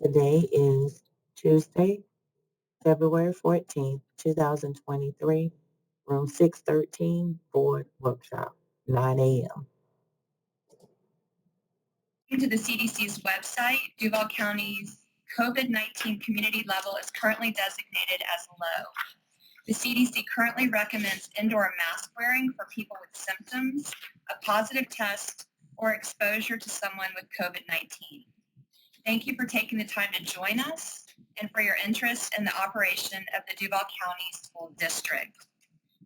Today is Tuesday, February 14th, 2023, room 613, board workshop, 9 a.m. To the CDC's website, Duval County's COVID-19 community level is currently designated as low. The CDC currently recommends indoor mask wearing for people with symptoms, a positive test, or exposure to someone with COVID-19. Thank you for taking the time to join us and for your interest in the operation of the Duval County School District.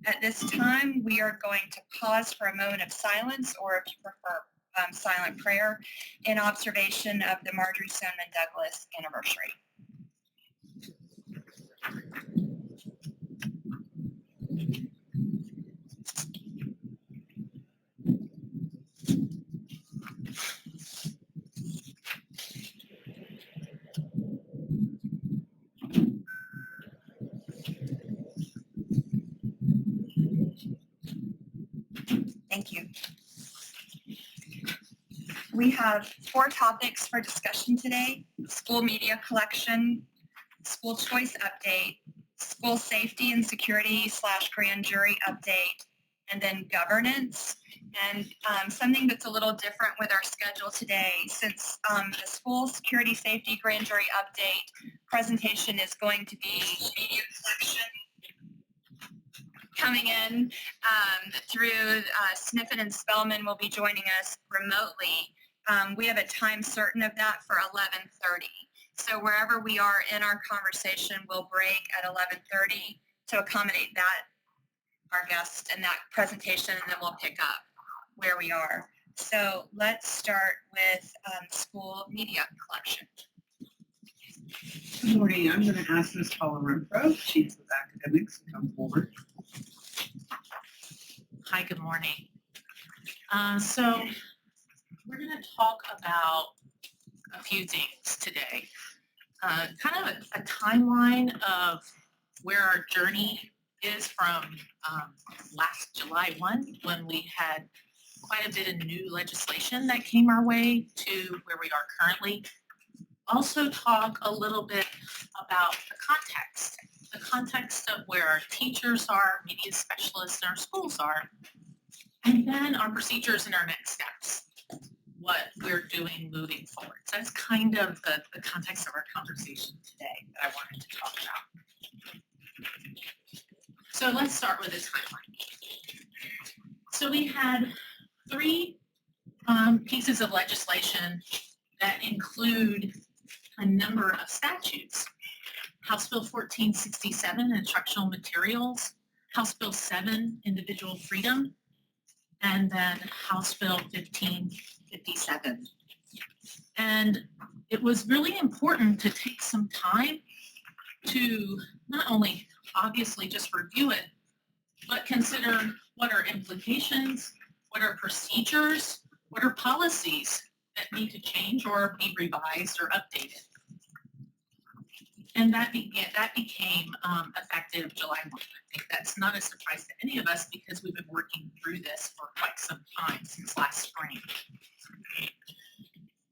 At this time, we are going to pause for a moment of silence, or if you prefer, silent prayer in observation of the Marjorie Stoneman Douglas anniversary. Thank you. We have 4 topics for discussion today: school media collection, school choice update, school safety and security / grand jury update, and then governance. And something that's a little different with our schedule today, since the school security safety grand jury update presentation is going to be media collection coming in through Sniffin and Spellman will be joining us remotely. We have a time certain of that for 11:30. So wherever we are in our conversation, we'll break at 11:30 to accommodate that, our guest, and that presentation, and then we'll pick up where we are. So let's start with school media collection. Good morning. I'm going to ask Ms. Paula Renfro, Chief of Academics, to come forward. Hi, good morning. So we're going to talk about a few things today. Kind of a timeline of where our journey is from last July 1, when we had quite a bit of new legislation that came our way, to where we are currently. Also talk a little bit about the context of where our teachers are, media specialists, and our schools are, and then our procedures and our next steps, what we're doing moving forward. So that's kind of the context of our conversation today that I wanted to talk about. So let's start with a timeline. So we had 3 pieces of legislation that include a number of statutes. House Bill 1467, Instructional Materials, House Bill 7, Individual Freedom, and then House Bill 1557. And it was really important to take some time to not only obviously just review it, but consider what are implications, what are procedures, what are policies that need to change or be revised or updated. And that became effective July 1. I think that's not a surprise to any of us, because we've been working through this for quite some time, since last spring.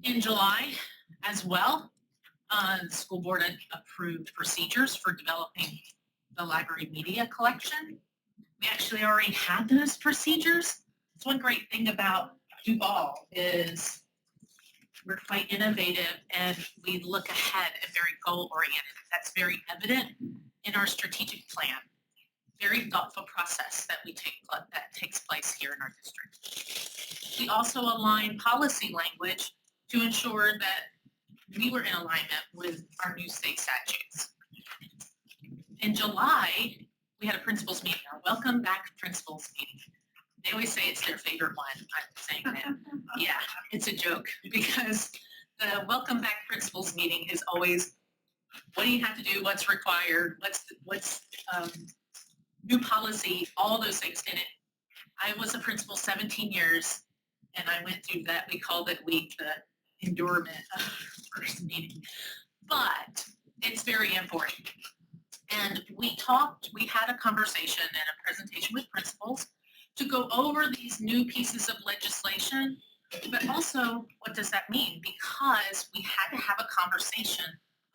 In July as well, the school board had approved procedures for developing the library media collection. We actually already had those procedures. It's one great thing about Duval is we're quite innovative, and we look ahead and very goal-oriented. That's very evident in our strategic plan. Very thoughtful process that takes place here in our district. We also align policy language to ensure that we were in alignment with our new state statutes. In July, we had a principals meeting, our Welcome Back Principals meeting. They always say it's their favorite one. I'm saying that. Yeah, it's a joke, because the Welcome Back Principals meeting is always, what do you have to do? What's required? What's new policy? All those things in it. I was a principal 17 years, and I went through that. We called it week, the endurement of first meeting. But it's very important. And we had a conversation and a presentation with principals to go over these new pieces of legislation, but also also, what does that mean? Because we had to have a conversation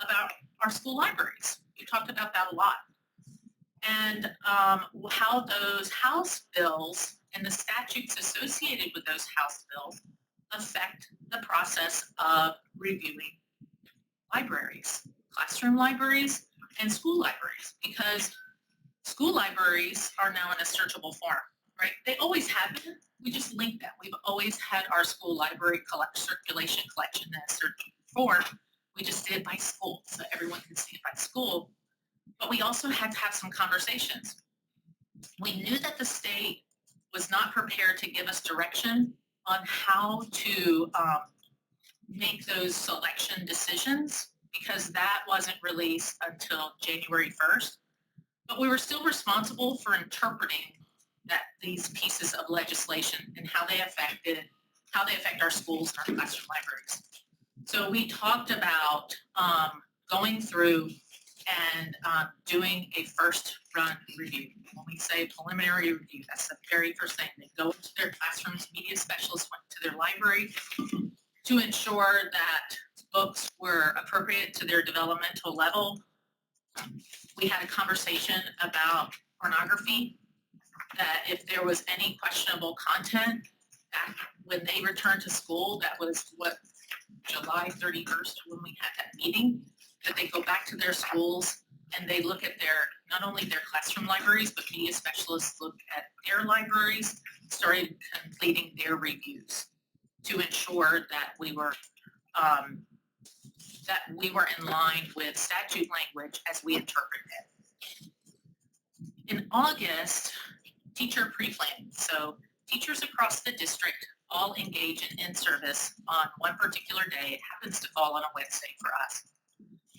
about our school libraries. We talked about that a lot. And how those House bills and the statutes associated with those House bills affect the process of reviewing libraries, classroom libraries, and school libraries, because school libraries are now in a searchable form, right? They always have been. We just link them. We've always had our school library circulation collection in a searchable form. We just did it by school, so everyone can see it by school. But we also had to have some conversations. We knew that the state was not prepared to give us direction on how to make those selection decisions, because that wasn't released until January 1st. But we were still responsible for interpreting these pieces of legislation and how they affect our schools and our classroom libraries. So we talked about going through and doing a first run review. When we say preliminary review, that's the very first thing. They go to their classrooms, media specialists went to their library to ensure that books were appropriate to their developmental level. We had a conversation about pornography, that if there was any questionable content back when they returned to school, that was July 31st when we had that meeting, that they go back to their schools and they look at not only their classroom libraries, but media specialists look at their libraries, started completing their reviews to ensure that we were in line with statute language as we interpret it. In August, teacher pre-planning. So teachers across the district all engage in in-service on one particular day. It happens to fall on a Wednesday for us.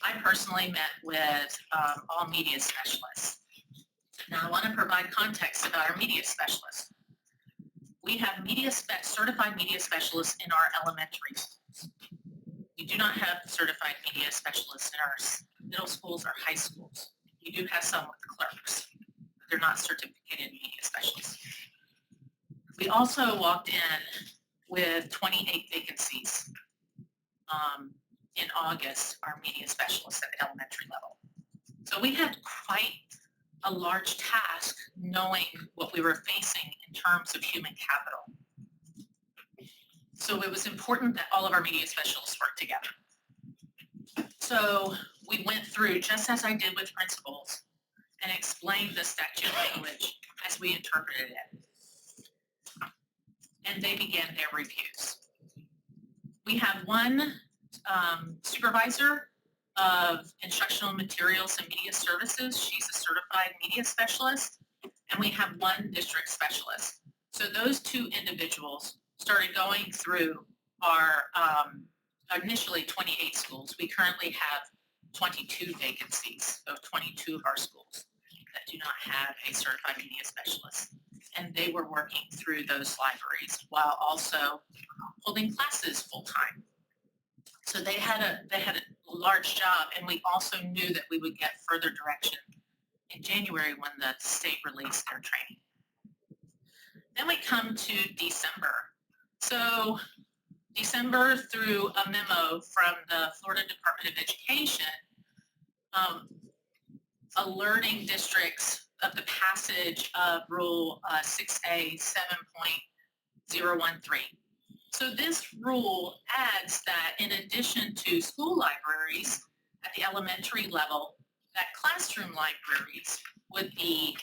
I personally met with all media specialists. Now I want to provide context about our media specialists. We have certified media specialists in our elementary schools. We do not have certified media specialists in our middle schools or high schools. We do have some with clerks, but they're not certificated media specialists. We also walked in with 28 vacancies in August, our media specialists at the elementary level. So we had quite a large task knowing what we were facing in terms of human capital. So it was important that all of our media specialists work together. So we went through, just as I did with principals, and explained the statute language as we interpreted it. And they began their reviews. We have one supervisor of instructional materials and media services. She's a certified media specialist, and we have one district specialist. So those two individuals started going through our initially 28 schools. We currently have 22 vacancies of 22 of our schools that do not have a certified media specialist. And they were working through those libraries while also holding classes full time. So they had a large job, and we also knew that we would get further direction in January when the state released their training. Then we come to December. So December, through a memo from the Florida Department of Education, alerting districts of the passage of Rule 6A 7.013. So this rule adds that in addition to school libraries at the elementary level, that classroom libraries would be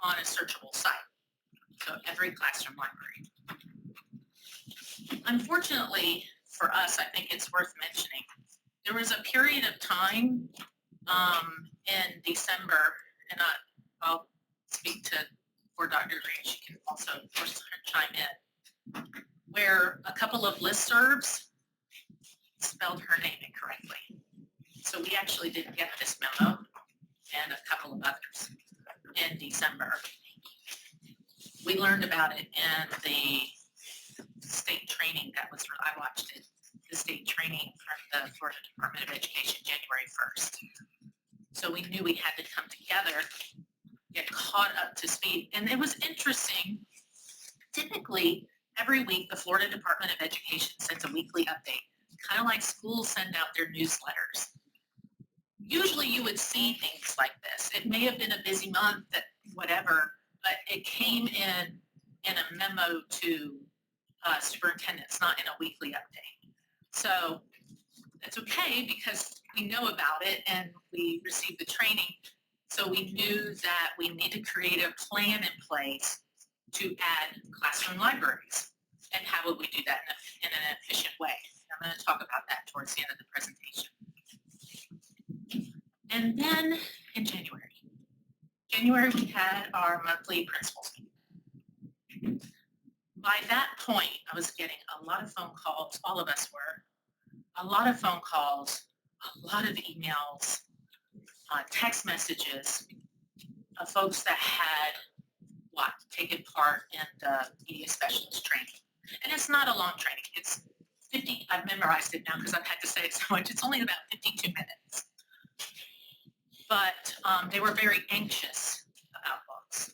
on a searchable site. So every classroom library. Unfortunately for us, I think it's worth mentioning, there was a period of time in December, and I'll speak for Dr. Green, she can also, of course, chime in, where a couple of listservs spelled her name incorrectly. So we actually didn't get this memo and a couple of others in December. We learned about it in the state training that was, I watched it, the state training from the Florida Department of Education January 1st. So we knew we had to come together, get caught up to speed. And it was interesting. Typically, every week, the Florida Department of Education sends a weekly update, kind of like schools send out their newsletters. Usually you would see things like this. It may have been a busy month, that whatever, but it came in a memo to superintendents, not in a weekly update. So that's okay because we know about it and we received the training. So we knew that we need to create a plan in place to add classroom libraries. And how would we do that in an efficient way? I'm going to talk about that towards the end of the presentation. And then in January we had our monthly principals meeting. By that point, I was getting a lot of phone calls, all of us were, a lot of phone calls, a lot of emails, text messages of folks that had taken part in the media specialist training. And it's not a long training. It's 50, I've memorized it now because I've had to say it so much. It's only about 52 minutes. But they were very anxious about books.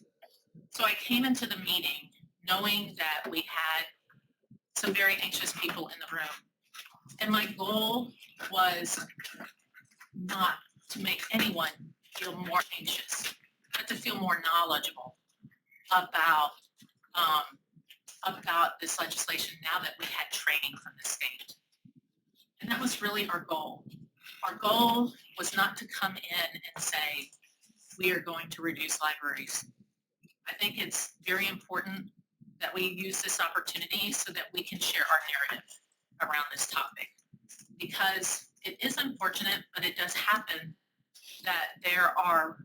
So I came into the meeting knowing that we had some very anxious people in the room. And my goal was not to make anyone feel more anxious, but to feel more knowledgeable about this legislation now that we had training from the state. And that was really our goal. Our goal was not to come in and say, we are going to reduce libraries. I think it's very important that we use this opportunity so that we can share our narrative around this topic. Because it is unfortunate, but it does happen that there are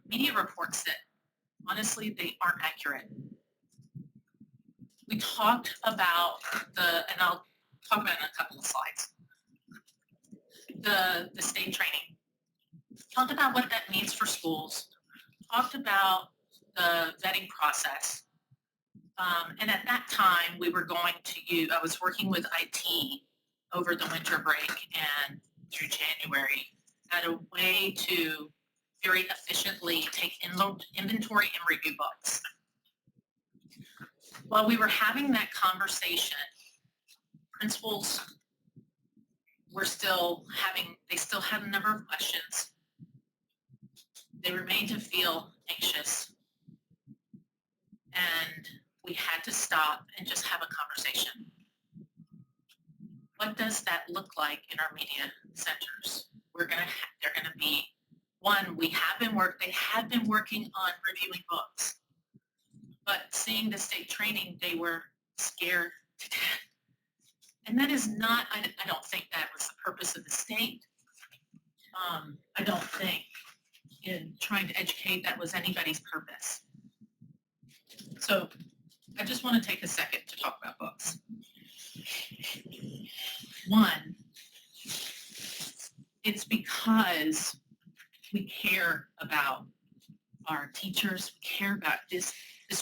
media reports that honestly, they aren't accurate. We talked about and I'll talk about it in a couple of slides, the state training. Talked about what that means for schools. Talked about the vetting process. And at that time, we were going to I was working with IT over the winter break and through January at a way to very efficiently take inventory and review books. While we were having that conversation, principals were still had a number of questions. They remained to feel anxious. And we had to stop and just have a conversation. What does that look like in our media centers? They're gonna be, one, they had been working on reviewing books, but seeing the state training, they were scared to death. And that is not, I don't think that was the purpose of the state. I don't think in trying to educate that was anybody's purpose. So I just want to take a second to talk about books. One, it's because we care about our teachers, we care about this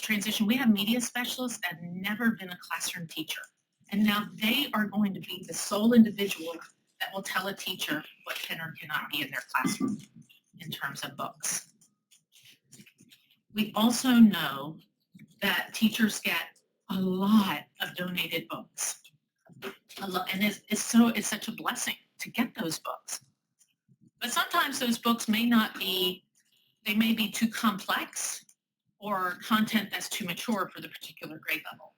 transition. We have media specialists that have never been a classroom teacher. And now they are going to be the sole individual that will tell a teacher what can or cannot be in their classroom in terms of books. We also know that teachers get a lot of donated books. And it's such a blessing to get those books. But sometimes those books may be too complex or content that's too mature for the particular grade level.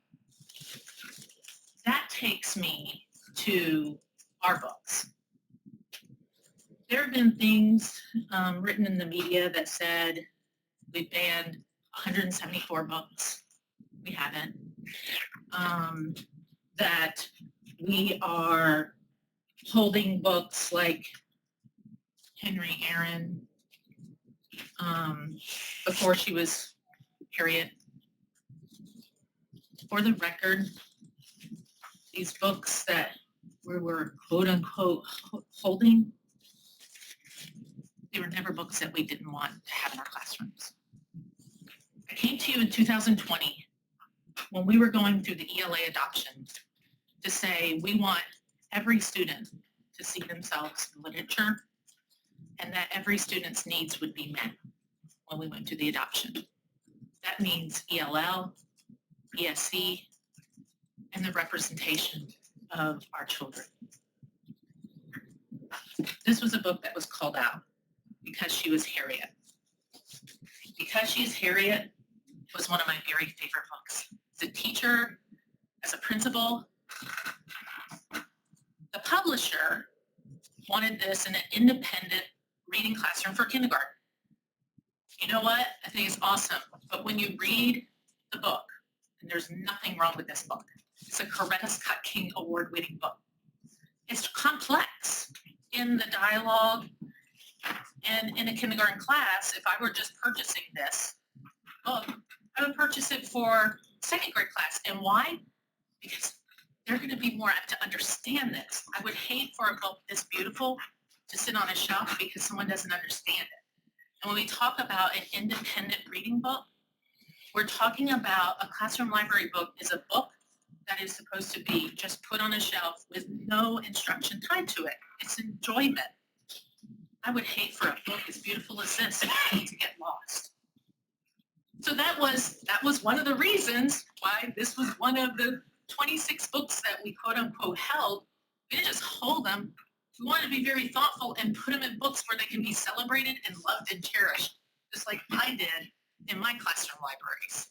That takes me to our books. There have been things written in the media that said we banned 174 books. We haven't. That we are holding books like Henry Aaron before she was, period. For the record, these books that we were quote unquote holding, they were never books that we didn't want to have in our classrooms. I came to you in 2020 when we were going through the ELA adoption to say we want every student to see themselves in literature and that every student's needs would be met when we went through the adoption. That means ELL, ESC, and the representation of our children. This was a book that was called out, Because She Was Harriet. Because She's Harriet was one of my very favorite books. As a teacher, as a principal, the publisher wanted this in an independent reading classroom for kindergarten. You know what? I think it's awesome. But when you read the book, and there's nothing wrong with this book, it's a Coretta Scott King award-winning book. It's complex in the dialogue, and in a kindergarten class, if I were just purchasing this book, I would purchase it for second grade class. And why? Because they're going to be more apt to understand this. I would hate for a book this beautiful to sit on a shelf because someone doesn't understand it. And when we talk about an independent reading book, we're talking about a classroom library book is a book that is supposed to be just put on a shelf with no instruction tied to it. It's enjoyment. I would hate for a book as beautiful as this to get lost. So that was one of the reasons why this was one of the 26 books that we quote unquote held. We didn't just hold them. We wanted to be very thoughtful and put them in books where they can be celebrated and loved and cherished, just like I did in my classroom libraries.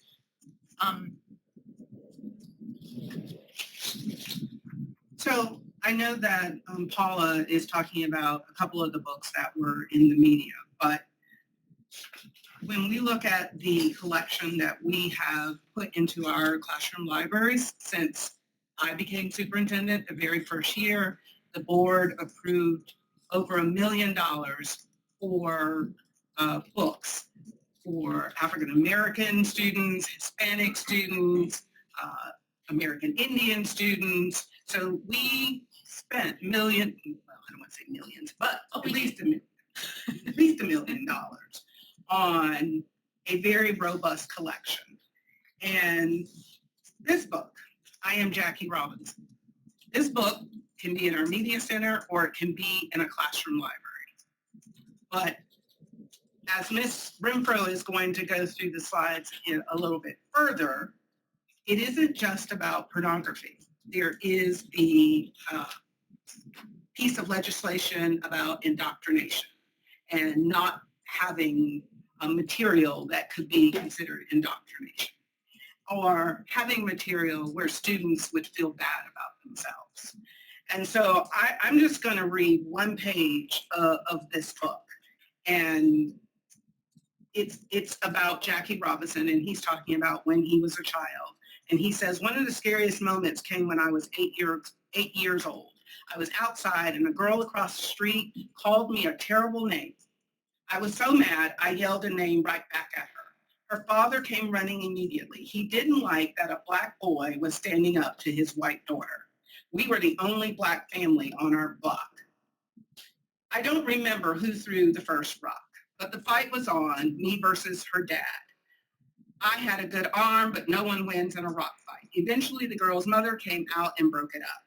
So I know that Paula is talking about a couple of the books that were in the media, but when we look at the collection that we have put into our classroom libraries since I became superintendent the very first year, the board approved over $1 million for books for African American students, Hispanic students, American Indian students. So we spent well, I don't want to say millions, but at least $1 million on a very robust collection. And this book, I Am Jackie Robinson. This book can be in our media center or it can be in a classroom library. But as Ms. Renfro is going to go through the slides a little bit further, it isn't just about pornography. There is the piece of legislation about indoctrination and not having a material that could be considered indoctrination, or having material where students would feel bad about themselves. And so I'm just going to read one page of this book. And it's about Jackie Robinson, and he's talking about when he was a child. And he says, one of the scariest moments came when I was 8 years old. I was outside and a girl across the street called me a terrible name. I was so mad, I yelled a name right back at her. Her father came running immediately. He didn't like that a black boy was standing up to his white daughter. We were the only black family on our block. I don't remember who threw the first rock, but the fight was on, me versus her dad. I had a good arm, but no one wins in a rock fight. Eventually, the girl's mother came out and broke it up.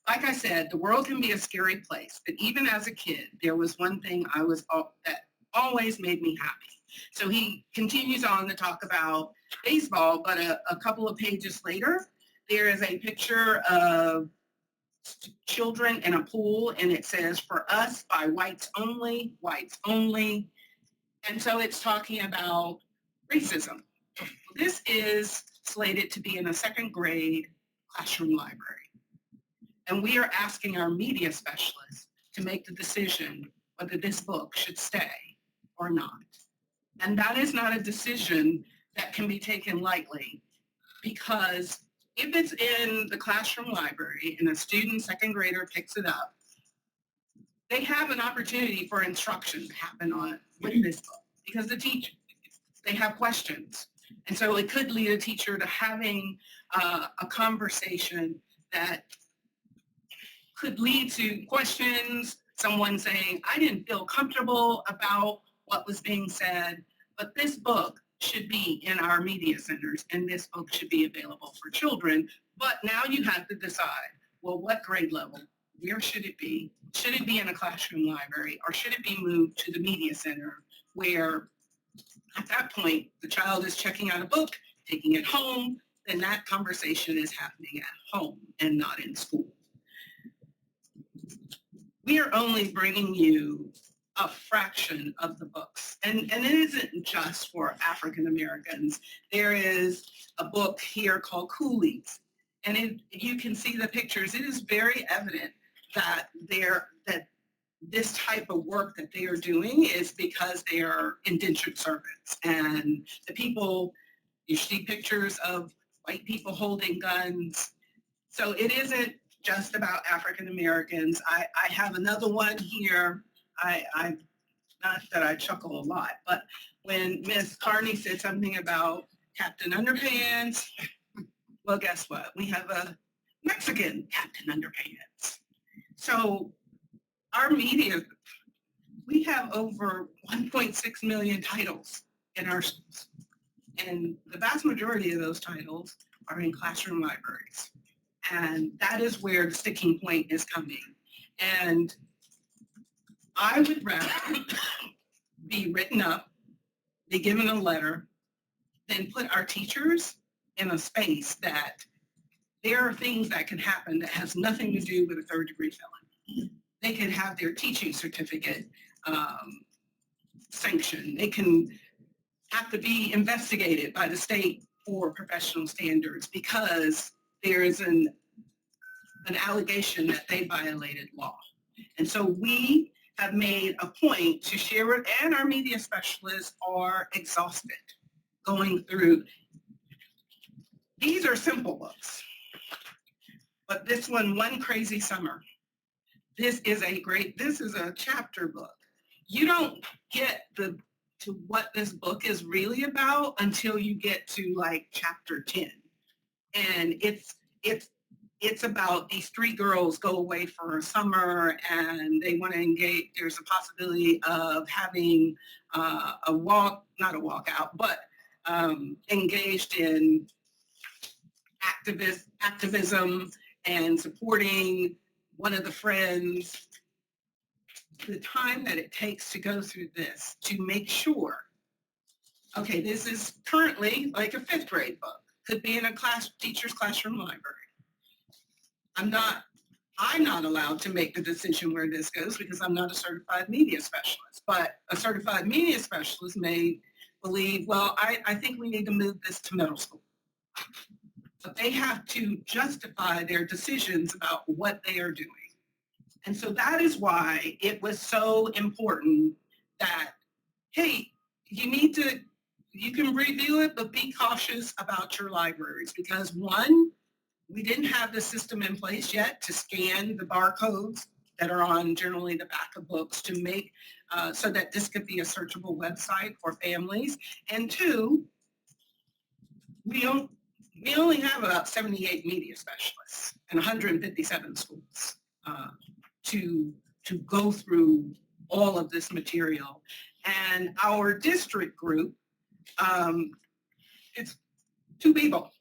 Like I said, the world can be a scary place, but even as a kid, there was one thing that always made me happy. So he continues on to talk about baseball, but a couple of pages later, there is a picture of children in a pool, and it says, "For us, by whites only, whites only." And so it's talking about racism. This is slated to be in a second grade classroom library. And we are asking our media specialists to make the decision whether this book should stay or not. And that is not a decision that can be taken lightly, because if it's in the classroom library and a student, second grader, picks it up, they have an opportunity for instruction to happen with this book, because they have questions. And so it could lead a teacher to having a conversation that could lead to questions, someone saying, I didn't feel comfortable about what was being said, but this book should be in our media centers, and this book should be available for children. But now you have to decide, well, what grade level? Where should it be? Should it be in a classroom library, or should it be moved to the media center, where at that point the child is checking out a book, taking it home, then that conversation is happening at home and not in school. We are only bringing you a fraction of the books. And it isn't just for African Americans. There is a book here called Coolies. And you can see the pictures. It is very evident that this type of work that they are doing is because they are indentured servants. And the people, you see pictures of white people holding guns. So it isn't just about African Americans. I have another one here. I not that I chuckle a lot, but when Ms. Carney said something about Captain Underpants, well, guess what? We have a Mexican Captain Underpants. So our media, we have over 1.6 million titles in our schools. And the vast majority of those titles are in classroom libraries. And that is where the sticking point is coming. And I would rather be written up, be given a letter, than put our teachers in a space that there are things that can happen that has nothing to do with a third-degree felony. They can have their teaching certificate sanctioned. They can have to be investigated by the state for professional standards because there is an allegation that they violated law. And so we have made a point to share it, and our media specialists are exhausted going through. These are simple books, but this One Crazy Summer, this is a chapter book. You don't get to what this book is really about until you get to like chapter 10. And it's about these three girls go away for a summer and they want to engage. There's a possibility of having not a walkout, but engaged in activism and supporting one of the friends. The time that it takes to go through this to make sure, okay, this is currently like a 5th grade book, could be in a teacher's classroom library. I'm not allowed to make the decision where this goes because I'm not a certified media specialist, but a certified media specialist may believe, well, I think we need to move this to middle school. But they have to justify their decisions about what they are doing. And so that is why it was so important that, hey, you can review it, but be cautious about your libraries because one, we didn't have the system in place yet to scan the barcodes that are on generally the back of books to make so that this could be a searchable website for families. And two, we only have about 78 media specialists and 157 schools to go through all of this material. And our district group, it's 2 people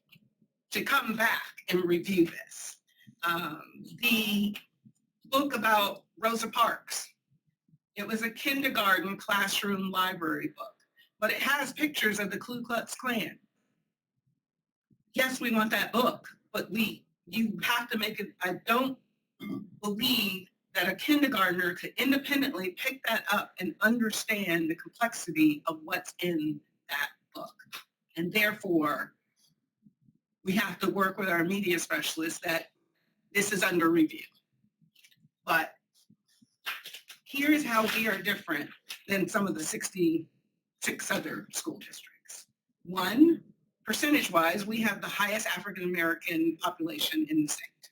to come back and review this. The book about Rosa Parks, it was a kindergarten classroom library book, but it has pictures of the Ku Klux Klan. Yes, we want that book, but you have to make it. I don't believe that a kindergartner could independently pick that up and understand the complexity of what's in that book. And therefore, we have to work with our media specialists that this is under review. But here's how we are different than some of the 66 other school districts. One, percentage-wise, we have the highest African-American population in the state.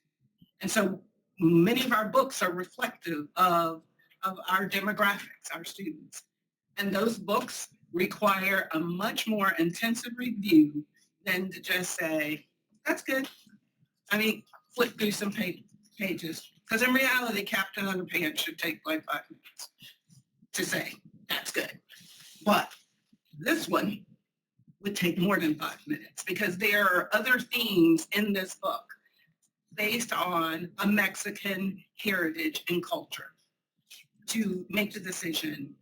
And so many of our books are reflective of our demographics, our students. And those books require a much more intensive review than to just say, that's good. I mean, flip through some pages. Because in reality, Captain Underpants should take like 5 minutes to say, that's good. But this one would take more than 5 minutes because there are other themes in this book based on a Mexican heritage and culture to make the decision,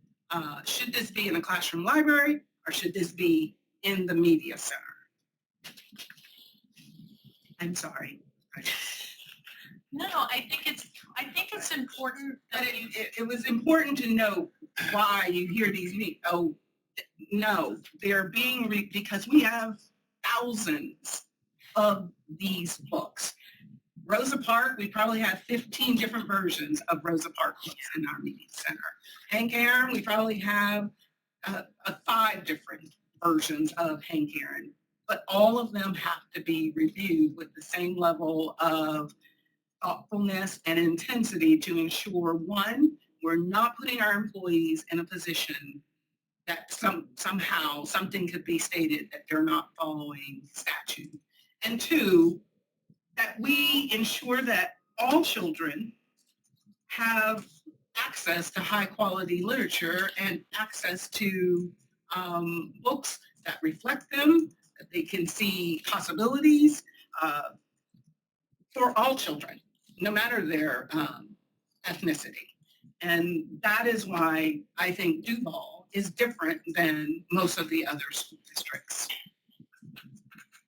should this be in a classroom library or should this be in the media center? I'm sorry. No, I think it's important But that you, it was important to know why you hear these oh, no, they're being, because we have thousands of these books. Rosa Parks, we probably have 15 different versions of Rosa Parks books in our media center. Hank Aaron, we probably have 5 different versions of Hank Aaron, but all of them have to be reviewed with the same level of thoughtfulness and intensity to ensure, one, we're not putting our employees in a position that somehow something could be stated that they're not following statute. And two, that we ensure that all children have access to high quality literature and access to books that reflect them, that they can see possibilities for all children, no matter their ethnicity. And that is why I think Duval is different than most of the other school districts.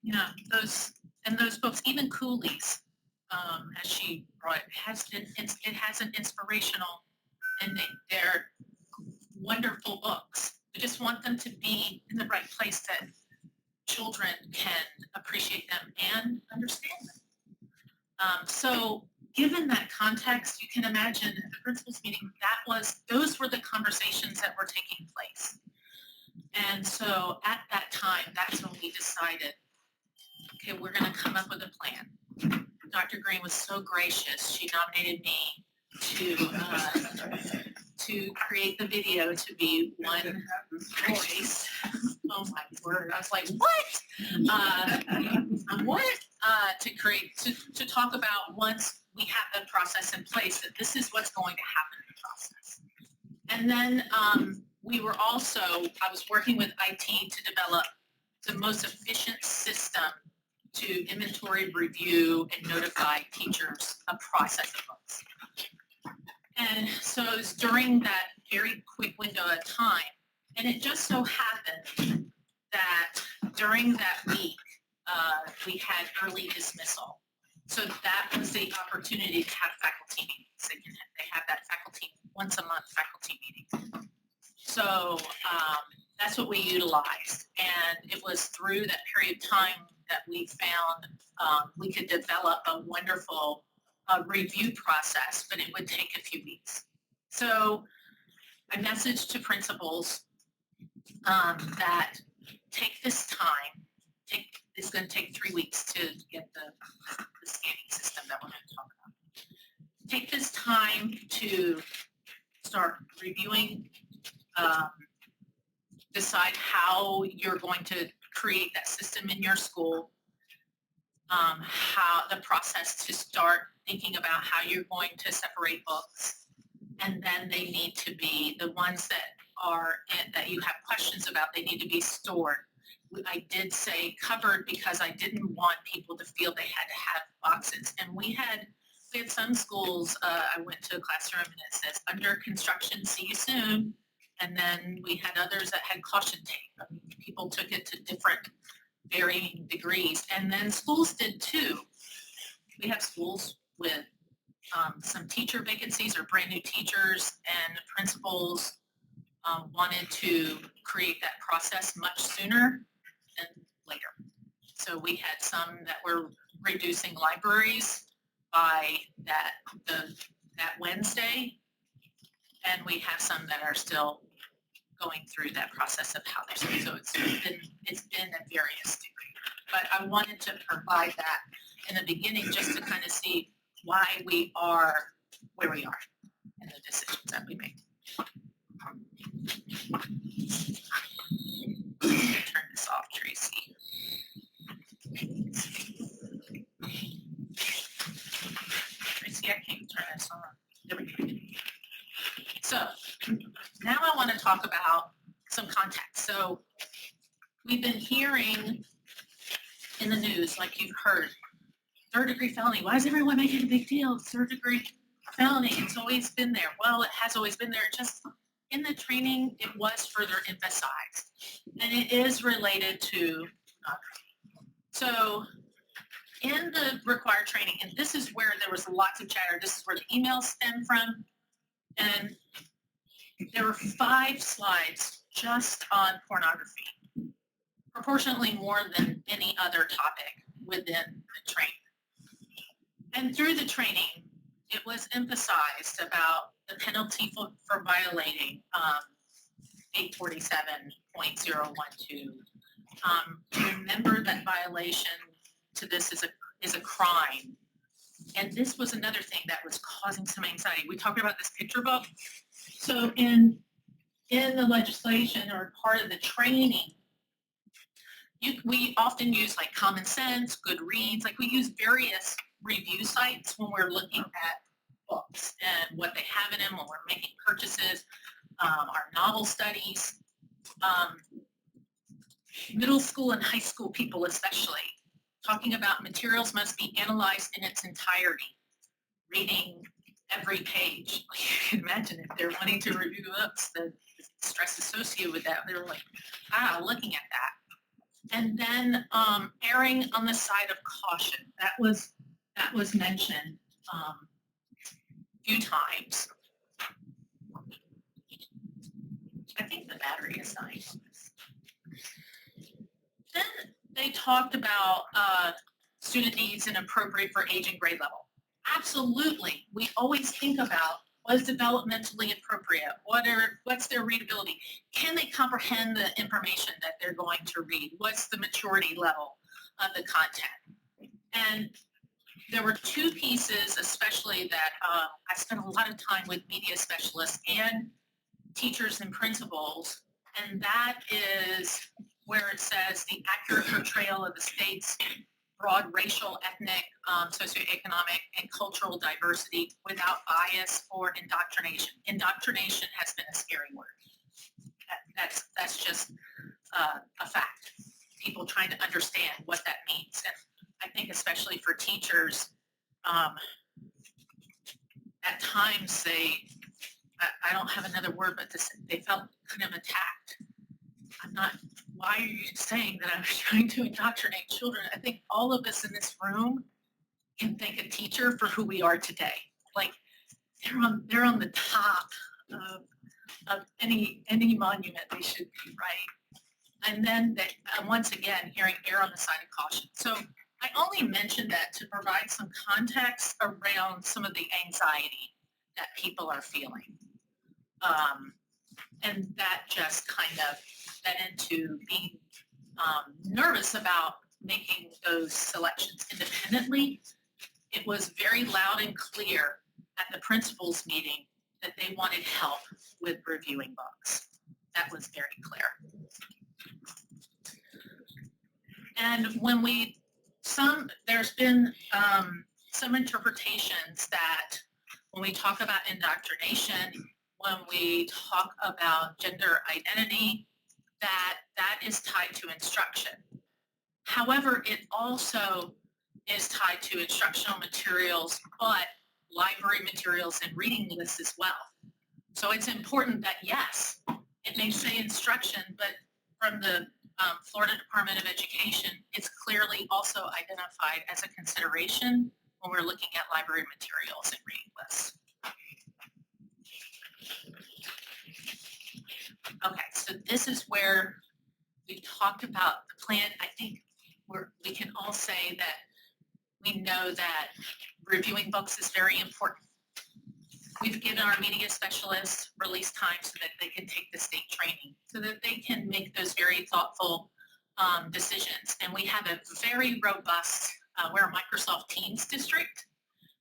yeah, those books, even Cooley's, as she brought, it has an inspirational, and they're wonderful books. We just want them to be in the right place that children can appreciate them and understand them. So given that context, you can imagine at the principals meeting, those were the conversations that were taking place. And so at that time, that's when we decided, okay, we're going to come up with a plan. Dr. Green was so gracious. She nominated me to create the video to be one voice. Oh my word! I was like, what? To talk about, once we have the process in place, that this is what's going to happen in the process. And then I was working with IT to develop the most efficient system to inventory, review, and notify teachers of process of books. And so it was during that very quick window of time, and it just so happened that during that week, we had early dismissal. So that was the opportunity to have faculty meetings. They have that once a month faculty meeting. So that's what we utilized. And it was through that period of time that we found we could develop a wonderful review process, but it would take a few weeks. So I messaged to principals that take this time. It's going to take 3 weeks to get the scanning system that we're going to talk about. Take this time to start reviewing, decide how you're going to create that system in your school, how the process to start thinking about how you're going to separate books, and then they need to be the ones that you have questions about. They need to be stored. I did say covered because I didn't want people to feel they had to have boxes. And we had some schools. I went to a classroom and it says under construction, see you soon. And then we had others that had caution tape. I mean, people took it to different varying degrees. And then schools did too. We have schools with some teacher vacancies or brand new teachers, and the principals wanted to create that process much sooner than later. So we had some that were reducing libraries by that Wednesday, and we have some that are still going through that process of how they're so it's been at various degrees. But I wanted to provide that in the beginning just to kind of see why we are where we are and the decisions that we make. Turn this off, Tracy. Tracy, I can't turn this on. There we go. So now I want to talk about some context. So we've been hearing in the news, like you've heard, third-degree felony. Why is everyone making a big deal of third-degree felony? It's always been there. Well, it has always been there. Just in the training, it was further emphasized. And it is related to so in the required training, and this is where there was lots of chatter, this is where the emails stem from, and there were 5 slides just on pornography, proportionately more than any other topic within the training. And through the training, it was emphasized about the penalty for violating 847.012. Remember that violation to this is a crime. And this was another thing that was causing some anxiety. We talked about this picture book. So in the legislation or part of the training, we often use like Common Sense, Goodreads, like we use various review sites when we're looking at books and what they have in them when we're making purchases, our novel studies. Middle school and high school people especially, talking about materials must be analyzed in its entirety, reading every page. You can imagine if they're wanting to review books, the stress associated with that, they're like, looking at that. And then erring on the side of caution. That was mentioned a few times. I think the battery is dying. Then they talked about student needs and appropriate for age and grade level. Absolutely. We always think about what is developmentally appropriate, what's their readability, can they comprehend the information that they're going to read, what's the maturity level of the content. And there were 2 pieces especially that I spent a lot of time with media specialists and teachers and principals, and that is where it says the accurate portrayal of the state's broad racial, ethnic, socioeconomic, and cultural diversity without bias or indoctrination. Indoctrination has been a scary word. That's just a fact. People trying to understand what that means. And I think especially for teachers, at times I don't have another word, but they felt kind of attacked. Why are you saying that I'm trying to indoctrinate children? I think all of us in this room can thank a teacher for who we are today. Like they're on the top of any monument they should be, right? And then once again, hearing err on the side of caution. So I only mentioned that to provide some context around some of the anxiety that people are feeling. And that just kind of led into being nervous about making those selections independently. It was very loud and clear at the principals meeting that they wanted help with reviewing books. That was very clear. And when there's been some interpretations that when we talk about indoctrination, when we talk about gender identity, that is tied to instruction. However, it also is tied to instructional materials, but library materials and reading lists as well. So it's important that, yes, it may say instruction, but from the Florida Department of Education, it's clearly also identified as a consideration when we're looking at library materials and reading lists. Okay, so this is where we talked about the plan. I think we can all say that we know that reviewing books is very important. We've given our media specialists release time so that they can take the state training, so that they can make those very thoughtful decisions. And we have a very robust, we're a Microsoft Teams district.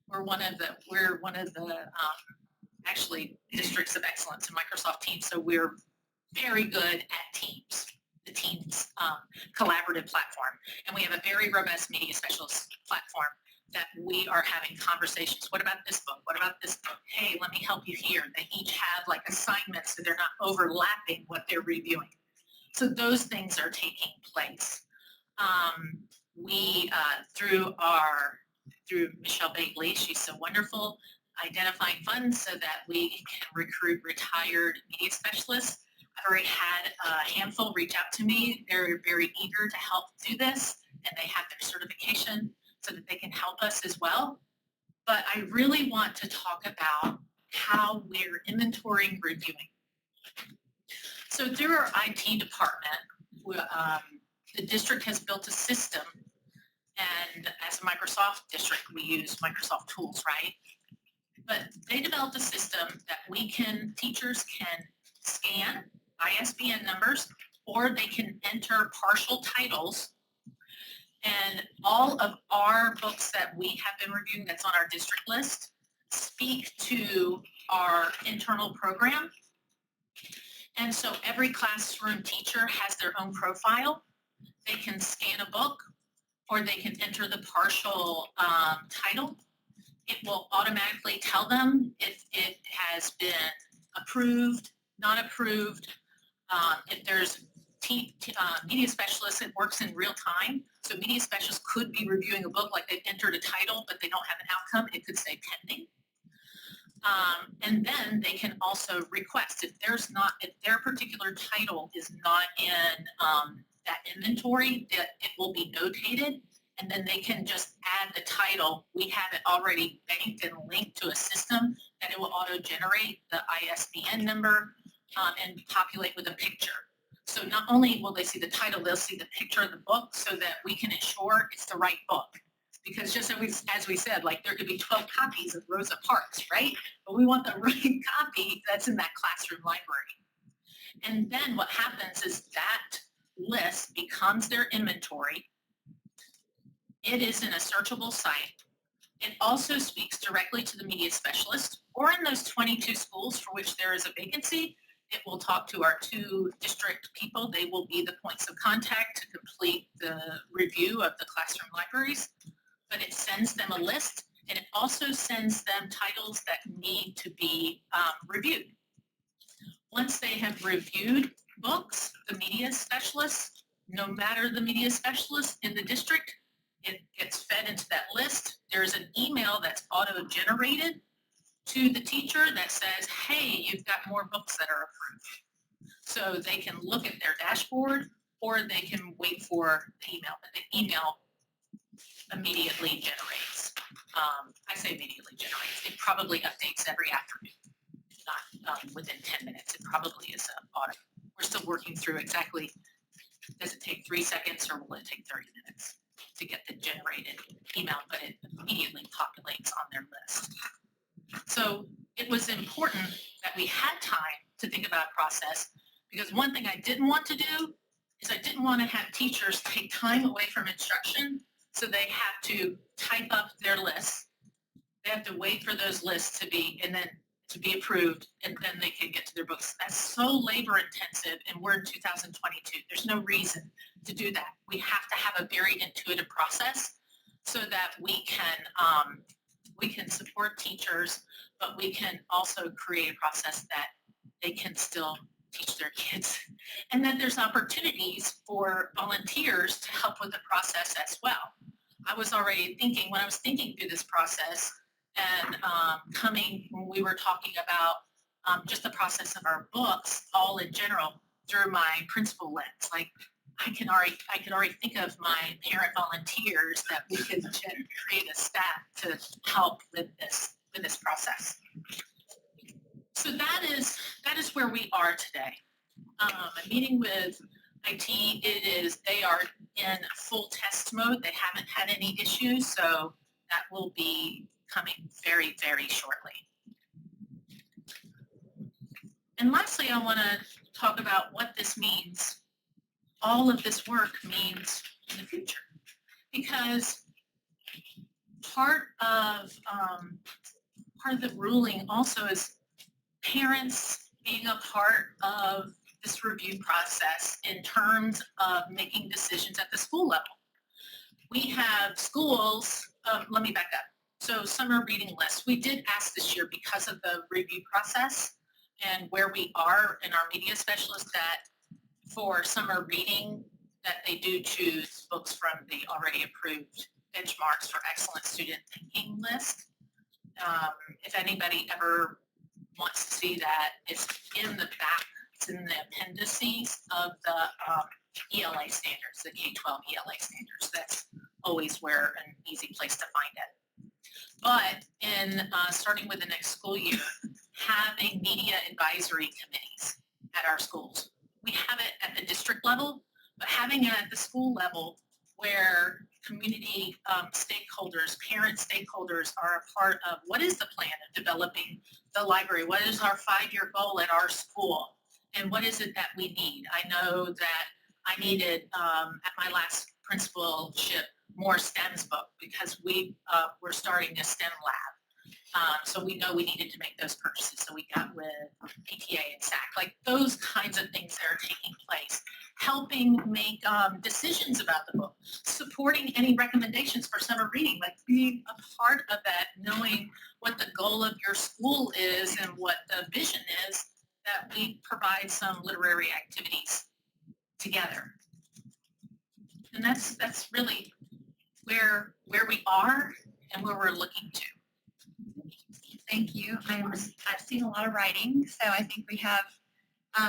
We're one of the actually districts of excellence in Microsoft Teams. So we're very good at Teams, the Teams collaborative platform. And we have a very robust media specialist platform that we are having conversations. What about this book? What about this book? Hey, let me help you here. They each have like assignments so they're not overlapping what they're reviewing. So those things are taking place. We, through Michelle Bagley, she's so wonderful, identifying funds so that we can recruit retired media specialists. I've already had a handful reach out to me. They're very eager to help do this, and they have their certification. so that they can help us as well. But I really want to talk about how we're inventorying, reviewing. So through our IT department, the district has built a system, and as a Microsoft district, we use Microsoft tools, right? But they developed a system that teachers can scan ISBN numbers, or they can enter partial titles, and all of our books that we have been reviewing that's on our district list speak to our internal program. And so every classroom teacher has their own profile. They can scan a book, or they can enter the partial title. It will automatically tell them if it has been approved, not approved. If there's media specialists, it works in real time. So media specialists could be reviewing a book, like they've entered a title, but they don't have an outcome. It could say pending. And then they can also request if their particular title is not in that inventory, that it will be notated, and then they can just add the title. We have it already banked and linked to a system that it will auto-generate the ISBN number and populate with a picture. So not only will they see the title, they'll see the picture of the book, so that we can ensure it's the right book. Because just as we said, like there could be 12 copies of Rosa Parks, right? But we want the right copy that's in that classroom library. And then what happens is that list becomes their inventory. It is in a searchable site. It also speaks directly to the media specialist, or in those 22 schools for which there is a vacancy, it will talk to our 2 district people. They will be the points of contact to complete the review of the classroom libraries. But it sends them a list, and it also sends them titles that need to be reviewed. Once they have reviewed books, the media specialist, no matter the media specialist in the district, it gets fed into that list. There's an email that's auto-generated to the teacher that says, hey, you've got more books that are approved. So they can look at their dashboard, or they can wait for the email. But the email immediately generates. I say immediately generates. It probably updates every afternoon, not within 10 minutes. It probably is auto. We're still working through exactly, does it take 3 seconds or will it take 30 minutes to get the generated email, but it immediately populates on their list. So it was important that we had time to think about process, because one thing I didn't want to do is I didn't want to have teachers take time away from instruction. So they have to type up their lists. They have to wait for those lists to be approved, and then they can get to their books. That's so labor intensive, and we're in 2022. There's no reason to do that. We have to have a very intuitive process so that we can support teachers, but we can also create a process that they can still teach their kids, and then there's opportunities for volunteers to help with the process as well. I was already thinking, when I was thinking through this process, and when we were talking about just the process of our books, all in general, through my principal lens, like I could already think of my parent volunteers that we could create a staff to help with this process. So that is where we are today. I'm meeting with IT. They are in full test mode. They haven't had any issues, so that will be coming very, very shortly. And lastly, I want to talk about what this means, all of this work means in the future. Because part of the ruling also is parents being a part of this review process in terms of making decisions at the school level. We have schools, let me back up. So summer reading lists, we did ask this year because of the review process and where we are in our media specialists that for summer reading that they do choose books from the already approved benchmarks for excellent student thinking list. If anybody ever wants to see that, it's in the back, it's in the appendices of the ELA standards, the K-12 ELA standards. That's always where an easy place to find it. But in starting with the next school year, having media advisory committees at our schools. We have it at the district level, but having it at the school level where community stakeholders, parent stakeholders are a part of what is the plan of developing the library? What is our 5-year goal at our school? And what is it that we need? I know that I needed, at my last principalship, more STEM's book because we were starting a STEM lab. So we know we needed to make those purchases. So we got with PTA and SAC, like those kinds of things that are taking place, helping make decisions about the book, supporting any recommendations for summer reading, like being a part of that, knowing what the goal of your school is and what the vision is, that we provide some literary activities together. And that's really where we are and where we're looking to. Thank you. I've seen a lot of writing, so I think we have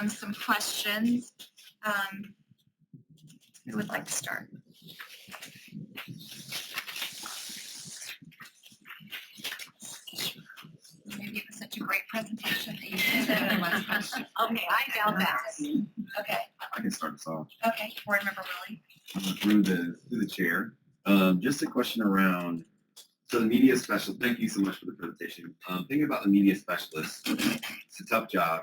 some questions. Who would like to start? Maybe it was such a great presentation that you did everyone's question. Okay, I doubt that. Okay. I can start us off. Okay. Board Member Willie. Through the chair. Just a question around, so the media specialist, thank you so much for the presentation. Thinking about the media specialist, it's a tough job.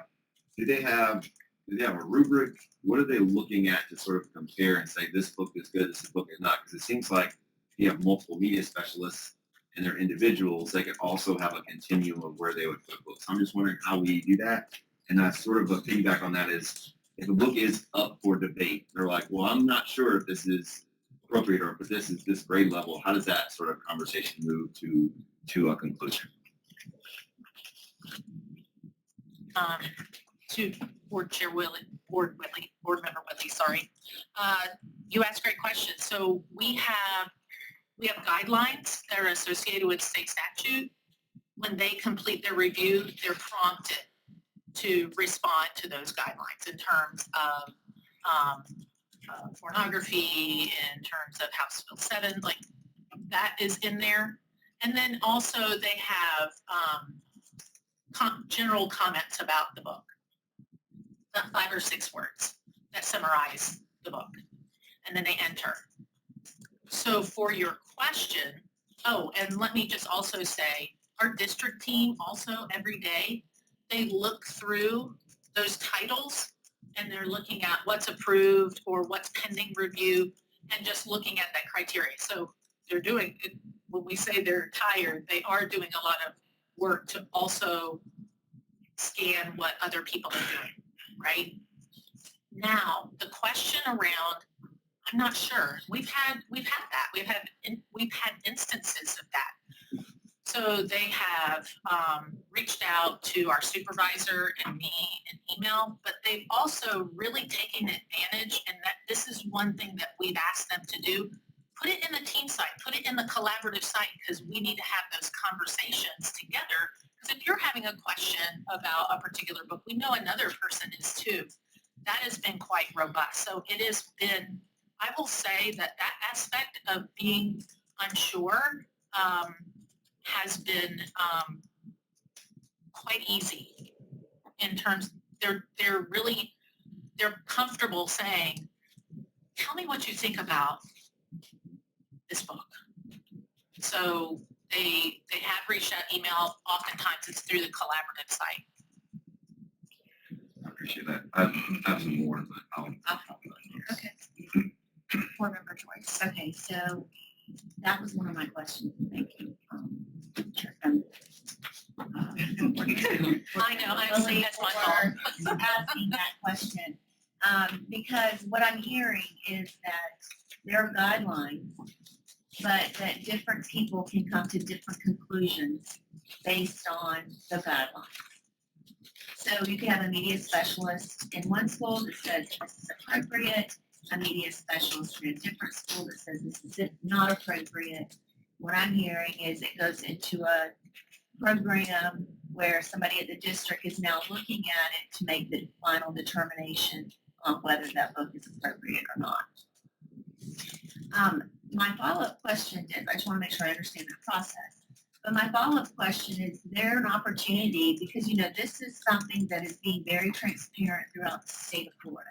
Do they have a rubric? What are they looking at to sort of compare and say this book is good, this book is not? Because it seems like if you have multiple media specialists and they're individuals, they could also have a continuum of where they would put books. I'm just wondering how we do that. And that's sort of a feedback on that is, if a book is up for debate, they're like, well, I'm not sure if this is appropriate or if this is this grade level. How does that sort of conversation move to a conclusion? To Board Member Willie, sorry. You asked great questions. So we have guidelines that are associated with state statute. When they complete their review, they're prompted to respond to those guidelines in terms of pornography, in terms of House Bill 7, like that is in there. And then also they have general comments about the book, 5 or 6 words that summarize the book, and then they enter. So for your question, oh, and let me just also say, our district team also every day, they look through those titles and they're looking at what's approved or what's pending review and just looking at that criteria. So they're doing, when we say they're tired, they are doing a lot of work to also scan what other people are doing, right? Now, the question around, I'm not sure. We've had that. We've had instances of that. So they have reached out to our supervisor and me in email, but they've also really taken advantage, and that this is one thing that we've asked them to do. Put it in the team site, put it in the collaborative site, because we need to have those conversations together. Because if you're having a question about a particular book, we know another person is too. That has been quite robust. So it has been, I will say that aspect of being unsure has been quite easy in terms, they're comfortable saying, tell me what you think about this book. So they have reached out email. Oftentimes it's through the collaborative site. I appreciate that. I have some more, but I'll talk about it. Okay. Board Member Joyce. Okay, so that was one of my questions. Thank you. I know, I'm saying that's my fault. for asking that question. Because what I'm hearing is that there are guidelines, but that different people can come to different conclusions based on the guidelines. So you can have a media specialist in one school that says this is appropriate, a media specialist in a different school that says this is not appropriate. What I'm hearing is it goes into a program where somebody at the district is now looking at it to make the final determination on whether that book is appropriate or not. my follow-up question is, I just want to make sure I understand that process. But my follow-up question is there an opportunity, because this is something that is being very transparent throughout the state of Florida.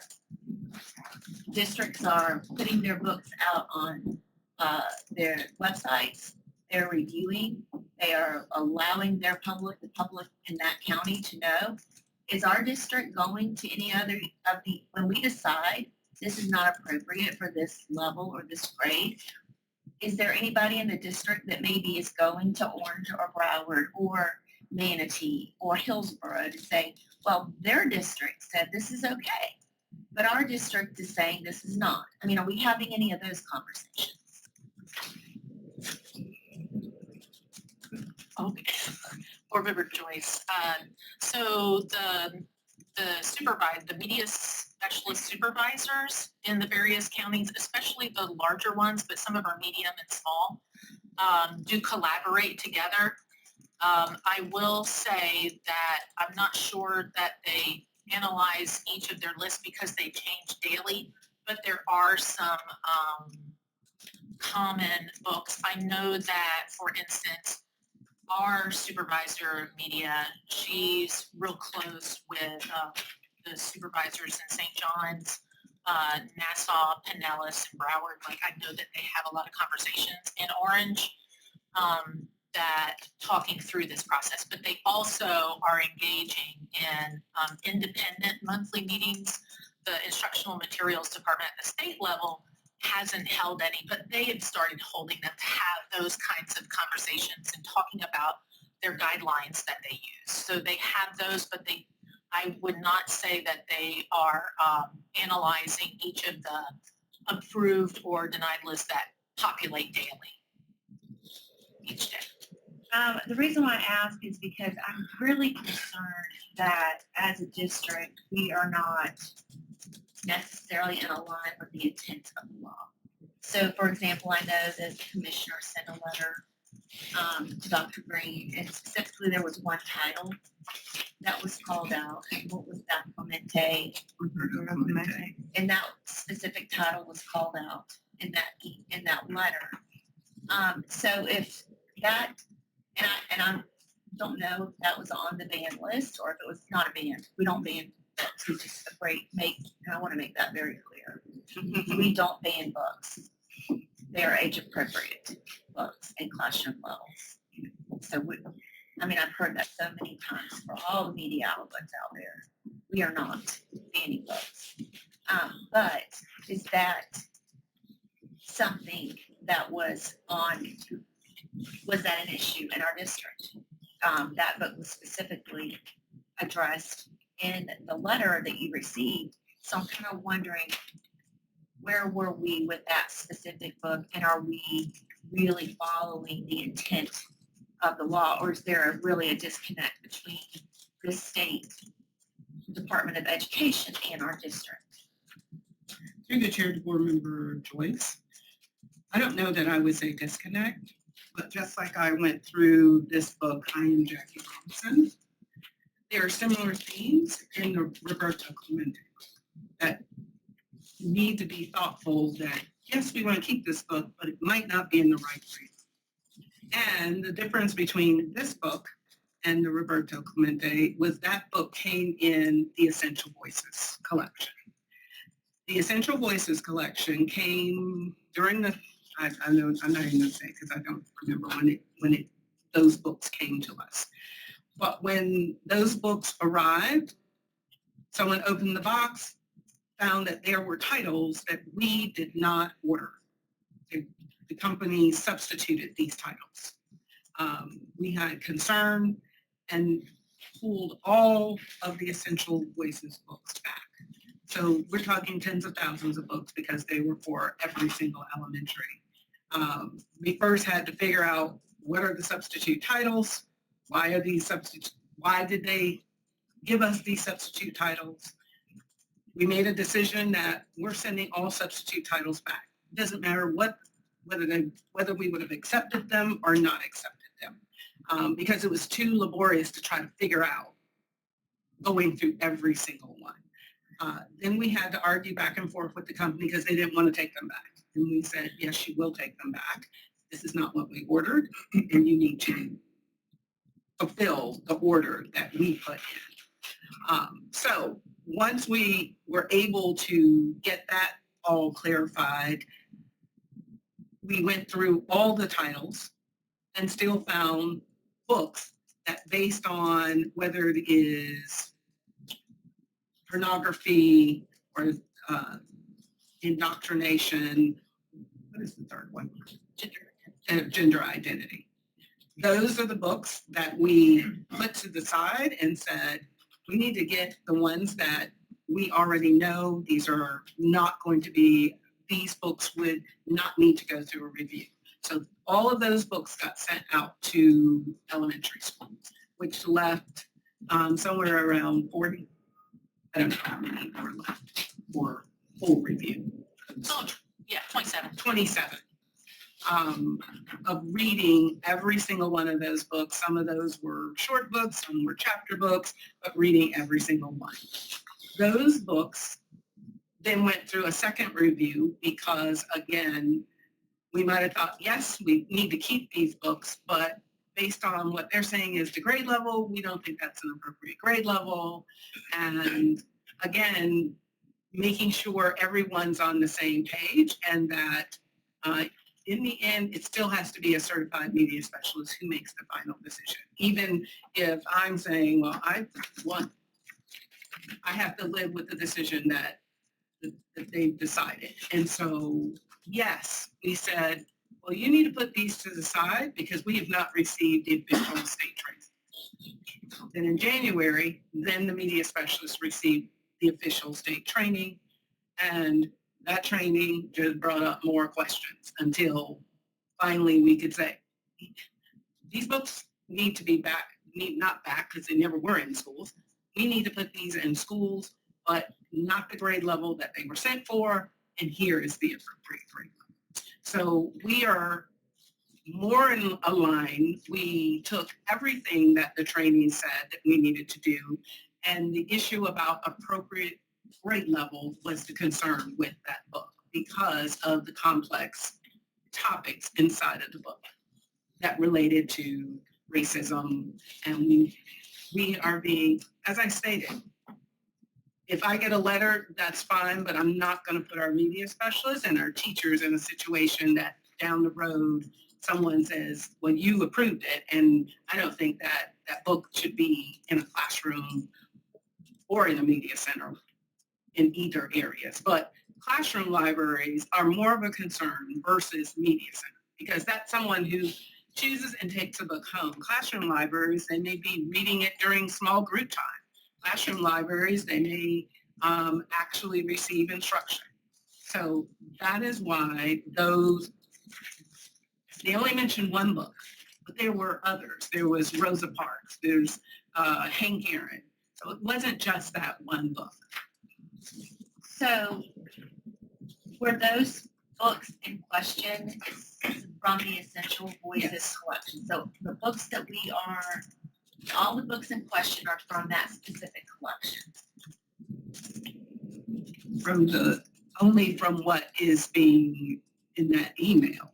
Districts are putting their books out on their websites, they're reviewing, they are allowing the public in that county to know. Is our district going to any other of when we decide this is not appropriate for this level or this grade, is there anybody in the district that maybe is going to Orange or Broward or Manatee or Hillsborough to say, well, their district said this is okay, but our district is saying this is not? I mean, are we having any of those conversations? Okay. Board Member Joyce. So the media specialist supervisors in the various counties, especially the larger ones, but some of our medium and small, do collaborate together. I will say that I'm not sure that they analyze each of their lists because they change daily, but there are some common books. I know that, for instance, our supervisor of media, she's real close with the supervisors in St. John's, Nassau, Pinellas, and Broward. Like, I know that they have a lot of conversations in Orange that talking through this process, but they also are engaging in independent monthly meetings. The instructional materials department at the state level hasn't held any, but they have started holding them to have those kinds of conversations and talking about their guidelines that they use. So they have those, but I would not say that they are analyzing each of the approved or denied lists that populate daily each day. The reason why I ask is because I'm really concerned that as a district, we are not necessarily in line with the intent of the law. So, for example, I know that the commissioner sent a letter to Dr. Green, and specifically there was one title that was called out. And what was that? Clemente. And that specific title was called out in that letter. So if that, and I don't know if that was on the ban list or if it was not a ban. We don't ban books. We just and I want to make that very clear. We don't ban books. They are age appropriate books and classroom levels. So I've heard that so many times for all the media outlets out there. We are not banning books. But is that something that was that an issue in our district? That book was specifically addressed in the letter that you received. So I'm kind of wondering, where were we with that specific book, and are we really following the intent of the law, or is there really a disconnect between the state Department of Education and our district? Through the chair to Board Member Joyce, I don't know that I would say disconnect, but just like I went through this book, I Am Jackie Robinson, there are similar themes in the Roberto Clemente that need to be thoughtful that, yes, we want to keep this book, but it might not be in the right place. And the difference between this book and the Roberto Clemente was that book came in the Essential Voices collection. The Essential Voices collection came during the, I know, I'm not even going to say because I don't remember when those books came to us. But when those books arrived, someone opened the box, found that there were titles that we did not order. The company substituted these titles. We had concern and pulled all of the Essential Voices books back. So we're talking tens of thousands of books because they were for every single elementary. We first had to figure out what are the substitute titles, why did they give us these substitute titles? We made a decision that we're sending all substitute titles back. It doesn't matter whether we would have accepted them or not accepted them, because it was too laborious to try to figure out going through every single one. Then we had to argue back and forth with the company because they didn't want to take them back. And we said, yes, you will take them back. This is not what we ordered, and you need to fulfill the order that we put in. So once we were able to get that all clarified, we went through all the titles and still found books that, based on whether it is pornography or indoctrination, what is the third one? Gender identity. Those are the books that we put to the side and said, we need to get the ones that we already know. These are not going to be, these books would not need to go through a review. So all of those books got sent out to elementary schools, which left somewhere around 40. I don't know how many were left for full review. Oh, yeah, 27. 27. Of reading every single one of those books. Some of those were short books, some were chapter books, but reading every single one. Those books then went through a second review because, again, we might have thought, yes, we need to keep these books, but based on what they're saying is the grade level, we don't think that's an appropriate grade level. And again, making sure everyone's on the same page, and that in the end, it still has to be a certified media specialist who makes the final decision. Even if I'm saying, well, I have to live with the decision that they've decided. And so, yes, we said, well, you need to put these to the side because we have not received the official state training. Then in January, then the media specialists received the official state training, and that training just brought up more questions until finally we could say, these books need to be back, not back because they never were in schools. We need to put these in schools, but not the grade level that they were sent for, and here is the appropriate grade level. So we are more in a line. We took everything that the training said that we needed to do, and the issue about appropriate grade level was the concern with that book because of the complex topics inside of the book that related to racism. And we are being, as I stated, if I get a letter, that's fine, but I'm not going to put our media specialists and our teachers in a situation that down the road someone says, well, you approved it, and I don't think that that book should be in a classroom or in a media center in either areas. But classroom libraries are more of a concern versus media center, because that's someone who chooses and takes a book home. Classroom libraries, they may be reading it during small group time. Classroom libraries, they may actually receive instruction. So that is why those, they only mentioned one book, but there were others. There was Rosa Parks, there's Hank Aaron. So it wasn't just that one book. So were those books in question from the Essential Voices Yes. collection? So the books that we are, all the books in question are from that specific collection. From the, only from what is being in that email.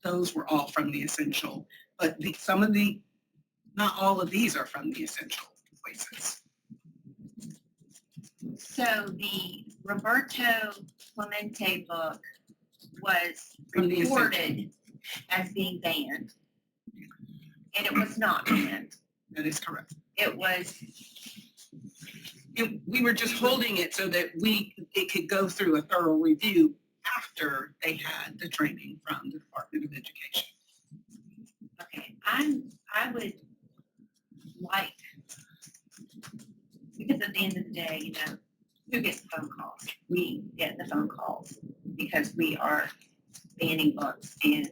Those were all from the Essential, but some of the, not all of these are from the Essential Voices. So the Roberto Clemente book was From the Essential. reported as being banned, and it was not banned. That is correct. It was, We were just holding it so that it could go through a thorough review after they had the training from the Department of Education. okay, I would like, because at the end of the day, you know, who gets the phone calls? We get the phone calls because we are banning books and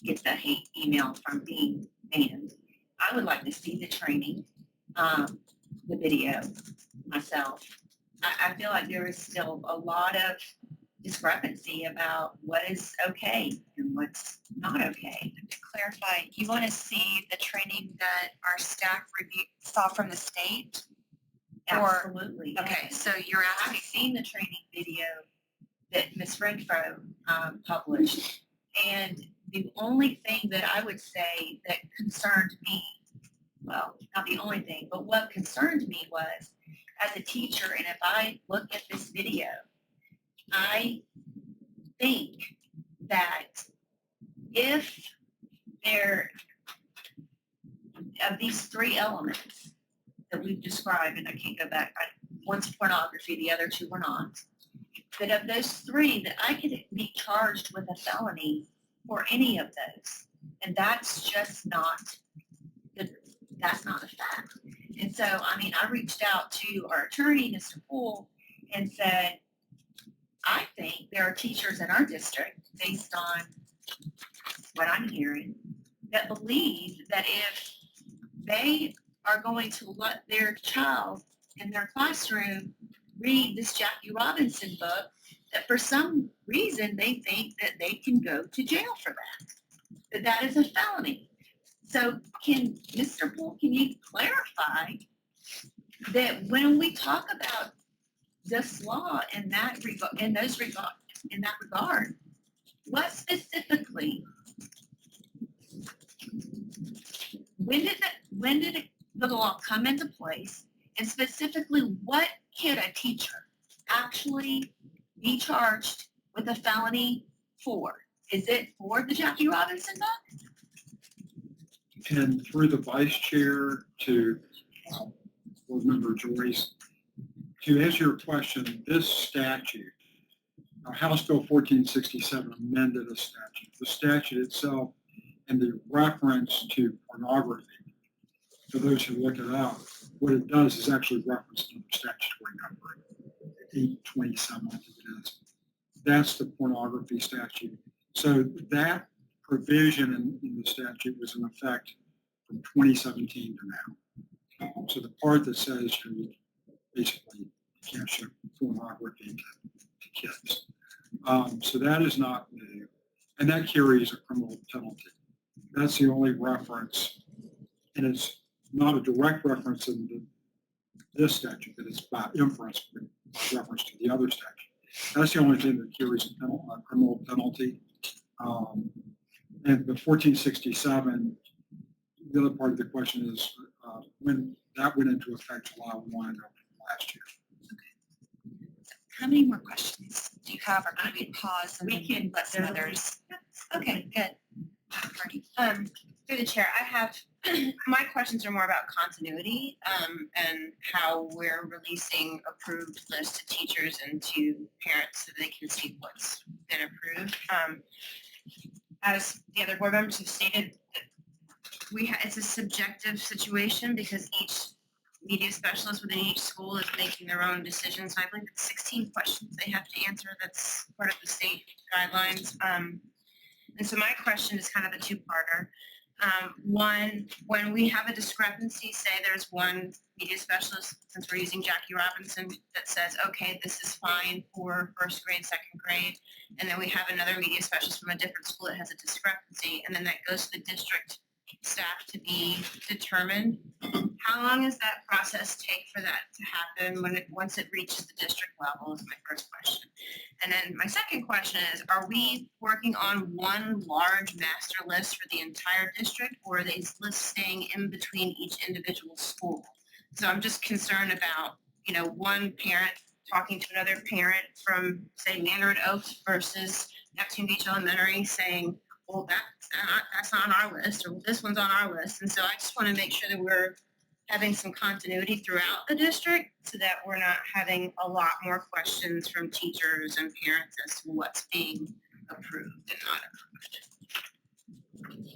get the hate email from being banned. I would like to see the training, the video myself. I feel like there is still a lot of discrepancy about what is okay and what's not okay. To clarify, you want to see the training that our staff saw from the state? Or, Absolutely. okay, so you're I've asking, seen the training video that Ms. Renfro published. And the only thing that I would say that concerned me, well, not the only thing, but what concerned me was, as a teacher, and if I look at this video, I think that if there, of these three elements that we've described, and I can't go back, one's pornography, the other two were not, that of those three, that I could be charged with a felony for any of those. And that's just not, that's not a fact. And so, I mean, I reached out to our attorney, Mr. Poole, and said, I think there are teachers in our district, based on what I'm hearing, that believe that if they are going to let their child in their classroom read this Jackie Robinson book, that for some reason they think that they can go to jail for that, that is a felony. So can, Mr. Poole, can you clarify that when we talk about this law in that regard, in that regard, what specifically, when did the law come into place, and specifically what can a teacher actually be charged with a felony for? Is it for the Jackie Robinson book? And through the vice chair to board member Joyce, to answer your question, this statute, House Bill 1467 amended a statute. The statute itself and the reference to pornography, for those who look it up, what it does is actually reference another statutory number, 827, I think it is. That's the pornography statute. So that provision in the statute was in effect from 2017 to now. So the part that says you basically can't show pornography to kids. So that is not new, and that carries a criminal penalty. That's the only reference, and it's not a direct reference in this statute, but it's by inference, by reference to the other statute. That's the only thing that carries a criminal penalty. And the 1467, the other part of the question is when that went into effect July 1 of last year. How many more questions do you have, or can we pause and We can let some others? Okay, good. Marty. Through the chair, I have, my questions are more about continuity and how we're releasing approved lists to teachers and to parents so they can see what's been approved. As the other board members have stated, it's a subjective situation because each media specialist within each school is making their own decisions. I believe it's 16 questions they have to answer. That's part of the state guidelines. And so my question is kind of a two-parter. One, when we have a discrepancy, say there's one media specialist, since we're using Jackie Robinson, that says, okay, this is fine for first grade, second grade, and then we have another media specialist from a different school that has a discrepancy, and then that goes to the district staff to be determined. How long does that process take for that to happen once it reaches the district level is my first question. And then my second question is, are we working on one large master list for the entire district, or are these lists staying in between each individual school? So I'm just concerned about, one parent talking to another parent from, say, Mandarin Oaks versus Neptune Beach Elementary saying, well, that's not on our list, or this one's on our list. And so I just want to make sure that we're having some continuity throughout the district so that we're not having a lot more questions from teachers and parents as to what's being approved and not approved.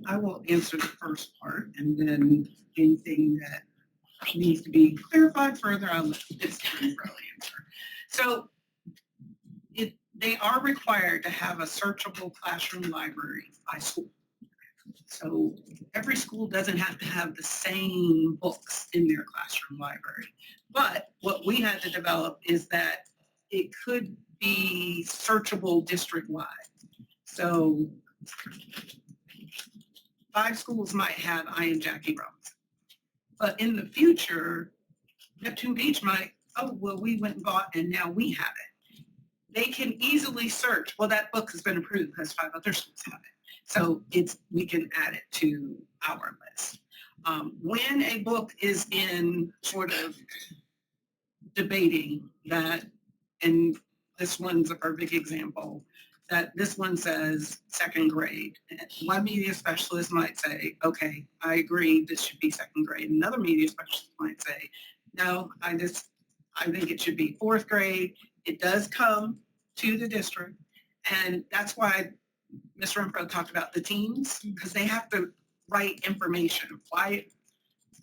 I will answer the first part, and then anything that needs to be clarified further, I'll let this time really answer. So they are required to have a searchable classroom library by school. So every school doesn't have to have the same books in their classroom library. But what we had to develop is that it could be searchable district-wide. So 5 schools might have I Am Jackie Robinson. But in the future, Neptune Beach might, oh, well, we went and bought and now we have it. they can easily search, well, that book has been approved because 5 other schools have it. So we can add it to our list. When a book is in sort of debating that, and this one's a perfect example, that this one says second grade. One media specialist might say, okay, I agree, this should be second grade. Another media specialist might say, no, I think it should be 4th grade. It does come to the district. And that's why Mr. Renfro talked about the teams, because they have to write information. Why,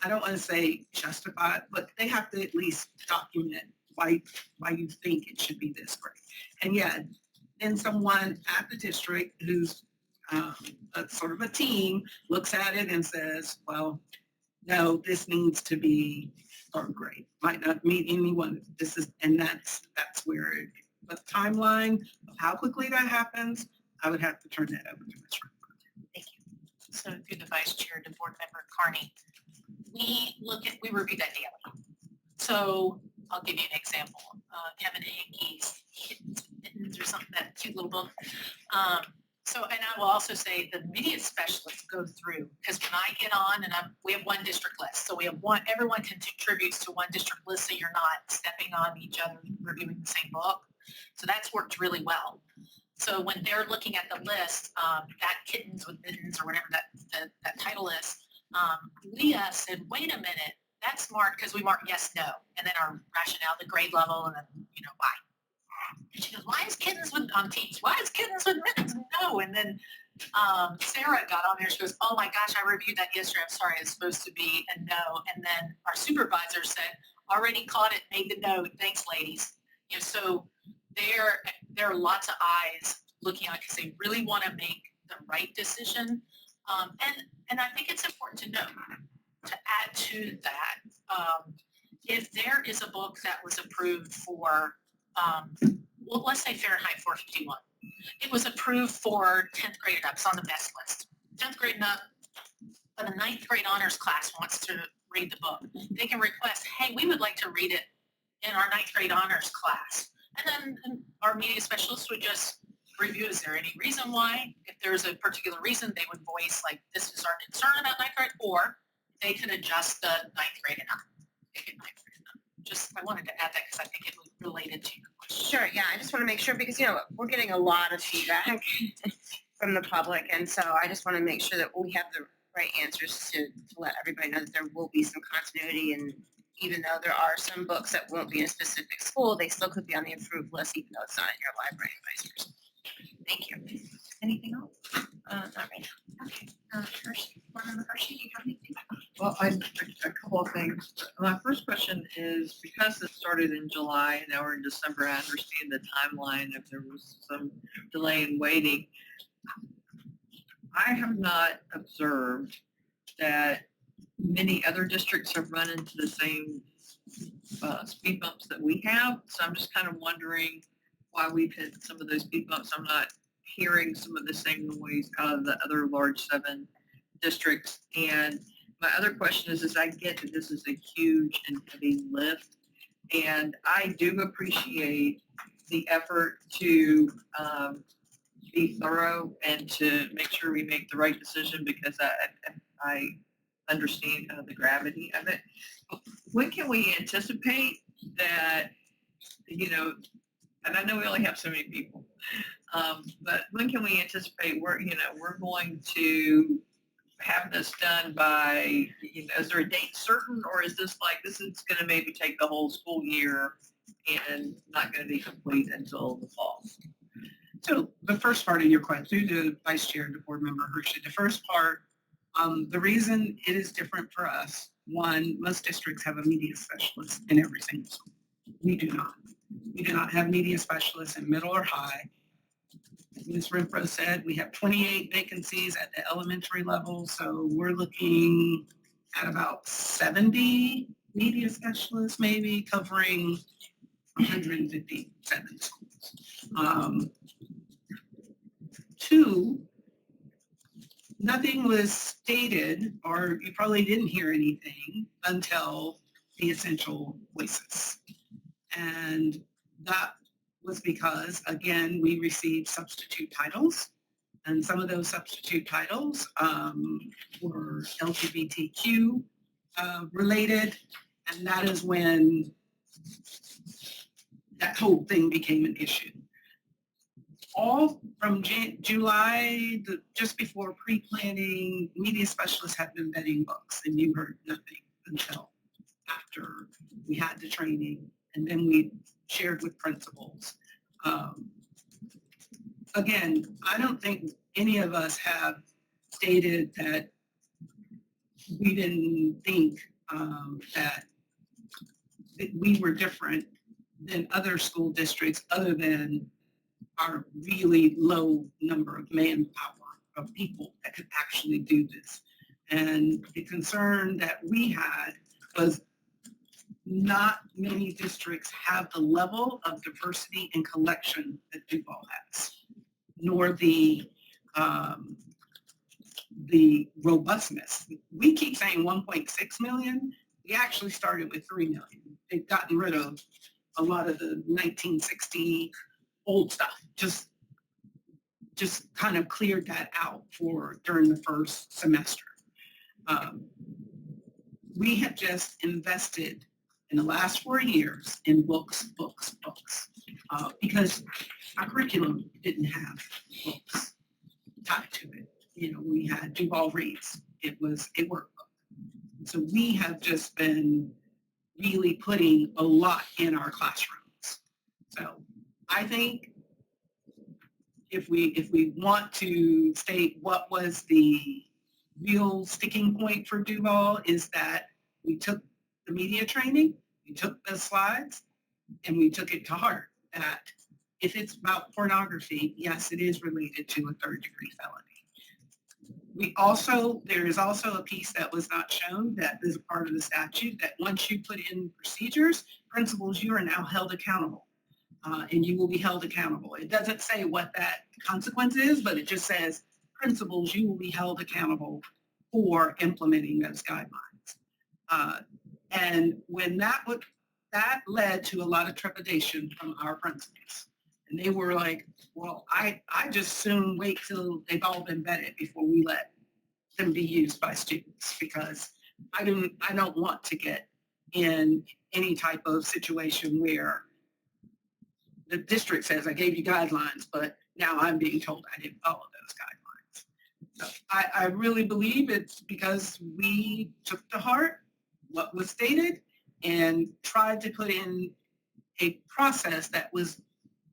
I don't want to say justify it, but they have to at least document why you think it should be this grade. And yeah, then someone at the district who's a sort of a team looks at it and says, well, no, this needs to be 3rd grade. Might not meet anyone. That's where the timeline of how quickly that happens, I would have to turn that over to Ms. Renfro. Thank you. So through the vice chair to board member Carney, we review that daily. So I'll give you an example. Kevin Hankey's Kittens or something, that cute little book. And I will also say the media specialists go through, because when I get on and we have one district list. So we have everyone contributes to one district list, so you're not stepping on each other, reviewing the same book. So that's worked really well. So when they're looking at the list, that Kittens with Mittens or whatever that title is, Leah said, wait a minute, that's marked because we mark yes, no, and then our rationale, the grade level, and then, why. And she goes, why is Kittens on teams? Why is Kittens with Mittens? No. And then Sarah got on there. She goes, oh my gosh, I reviewed that yesterday. I'm sorry, it's supposed to be a no. And then our supervisor said, already caught it, made the note. Thanks, ladies. So there are lots of eyes looking at it because they really want to make the right decision. And I think it's important to note, to add to that, if there is a book that was approved for, well, let's say Fahrenheit 451. It was approved for 10th grade and up. It's on the best list. 10th grade and up, but a 9th grade honors class wants to read the book. They can request, hey, we would like to read it in our 9th grade honors class. And then our media specialists would just review, is there any reason why? If there's a particular reason, they would voice, like, this is our concern about 9th grade, or they could adjust the 9th grade and up. I wanted to add that because I think it was related to your question. Sure, yeah, I just want to make sure because, we're getting a lot of feedback from the public. And so I just want to make sure that we have the right answers to let everybody know that there will be some continuity. And even though there are some books that won't be in a specific school, they still could be on the approved list, even though it's not in your library and vice versa. Thank you. Anything else? Not right now. Okay. Hershey, Board Member Hershey, do you have anything? Well, a couple of things. My first question is, because it started in July and now we're in December, I understand the timeline if there was some delay in waiting. I have not observed that many other districts have run into the same speed bumps that we have. So I'm just kind of wondering why we've hit some of those speed bumps. I'm not hearing some of the same noise out of the other large 7 districts. And my other question is I get that this is a huge and heavy lift, and I do appreciate the effort to be thorough and to make sure we make the right decision, because I understand kind of the gravity of it. When can we anticipate that, and I know we only have so many people, but when can we anticipate we're going to have this done by, is there a date certain, or is this going to maybe take the whole school year and not going to be complete until the fall? So the first part of your question, to Vice Chair to Board Member Hershey, the first part, the reason it is different for us, one, most districts have a media specialist in every single school. We do not. We do not have media specialists in middle or high. As Ms. Renfro said, we have 28 vacancies at the elementary level, so we're looking at about 70 media specialists, maybe covering 157 schools. 2, nothing was stated, or you probably didn't hear anything until the essential voices. And that was because, again, we received substitute titles. And some of those substitute titles were LGBTQ related. And that is when that whole thing became an issue. All from July, just before pre-planning, media specialists have been vetting books, and you heard nothing until after we had the training, and then we shared with principals. Again, I don't think any of us have stated that we didn't think that we were different than other school districts, other than our really low number of manpower, of people that could actually do this. And the concern that we had was not many districts have the level of diversity and collection that Duval has, nor the robustness. We keep saying 1.6 million. We actually started with 3 million. They've gotten rid of a lot of the 1960 old stuff, just kind of cleared that out during the first semester. We have just invested in the last 4 years in books, because our curriculum didn't have books tied to it. You know, we had Duval Reads. It was a workbook. So we have just been really putting a lot in our classrooms. So I think if we want to state what was the real sticking point for Duval, is that we took the media training, we took the slides, and we took it to heart that if it's about pornography, yes, it is related to a third-degree felony. There is also a piece that was not shown that is a part of the statute, that once you put in procedures, principals, you are now held accountable, and you will be held accountable. It doesn't say what that consequence is, but it just says, principals, you will be held accountable for implementing those guidelines. And when that led to a lot of trepidation from our principals. And they were like, well, I just soon wait till they've all been vetted before we let them be used by students, because I don't want to get in any type of situation where the district says, I gave you guidelines, but now I'm being told I didn't follow those guidelines. So I really believe it's because we took to heart what was stated and tried to put in a process that was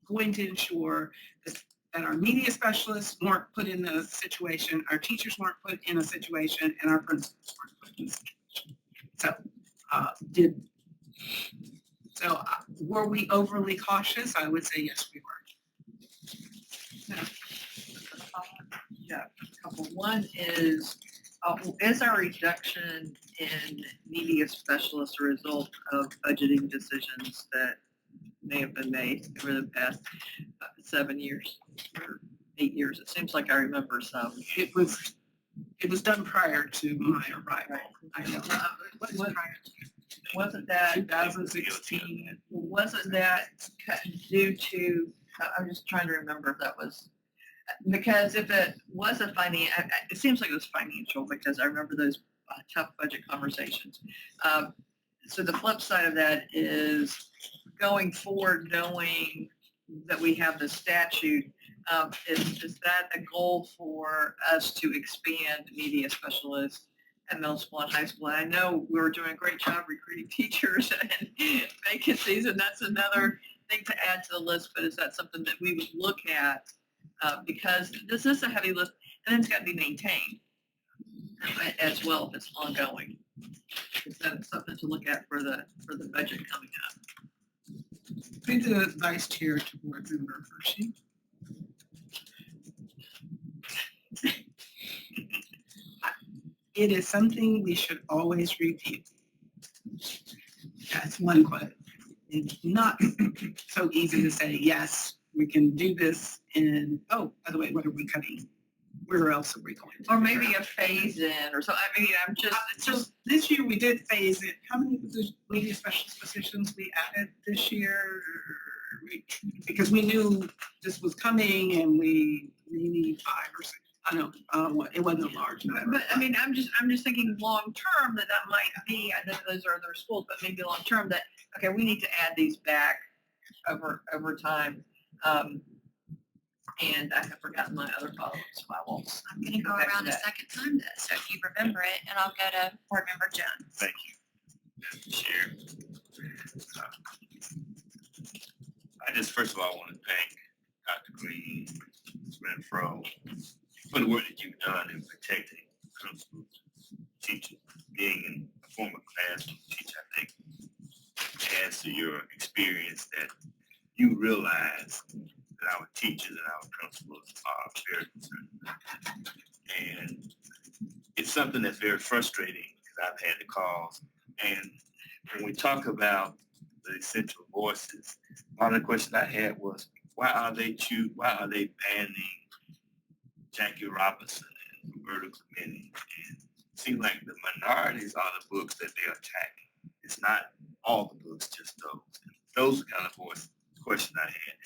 going to ensure that our media specialists weren't put in a situation, our teachers weren't put in a situation, and our principals weren't put in a situation. So were we overly cautious? I would say yes, we were. Yeah, a couple. One is our reduction in media specialists a result of budgeting decisions that may have been made over the past 7 years or 8 years? It seems like I remember some. It was done prior to my arrival. Right. I know. Wasn't that 2016? Wasn't that due to? I'm just trying to remember if that was, because if it was it seems like it was financial, because I remember those tough budget conversations. So the flip side of that is going forward, knowing that we have the statute, is that a goal for us to expand media specialists at middle school and high school? And I know we were doing a great job recruiting teachers and vacancies, and that's another thing to add to the list, but is that something that we would look at? Because this is a heavy list, and then it's got to be maintained as well if it's ongoing. Is that something to look at for the budget coming up? Bring the vice chair to board member Hershey. It is something we should always review. That's one quote. It's not so easy to say, yes, we can do this, and oh, by the way, what are we cutting? Where else are we going? Or maybe a phase in or something. I mean, So this year we did phase it. How many media specialist positions we added this year? because we knew this was coming and we need 5 or 6. I know, it wasn't a large number. But I mean, I'm just thinking long-term that might be, I know those are other schools, but maybe long-term that, okay, we need to add these back over time. And I have forgotten my other follow-ups, so I won't. I'm gonna go back to around a that. second time then, so if you remember it, and I'll go to Board Member Jones. Thank you, Madam Chair. I just first of all want to thank Dr. Green, Ms. Renfro, for the work that you've done in protecting principals, teachers. Being in a former classroom teacher, I think adds to your experience that you realize that our teachers and our principals are very concerned. And it's something that's very frustrating because I've had the calls. And when we talk about the essential voices, one of the questions I had was, why are they banning Jackie Robinson and Roberta Clemente? And it seems like the minorities are the books that they're attacking. It's not all the books, just those. And those are kind of questions I had.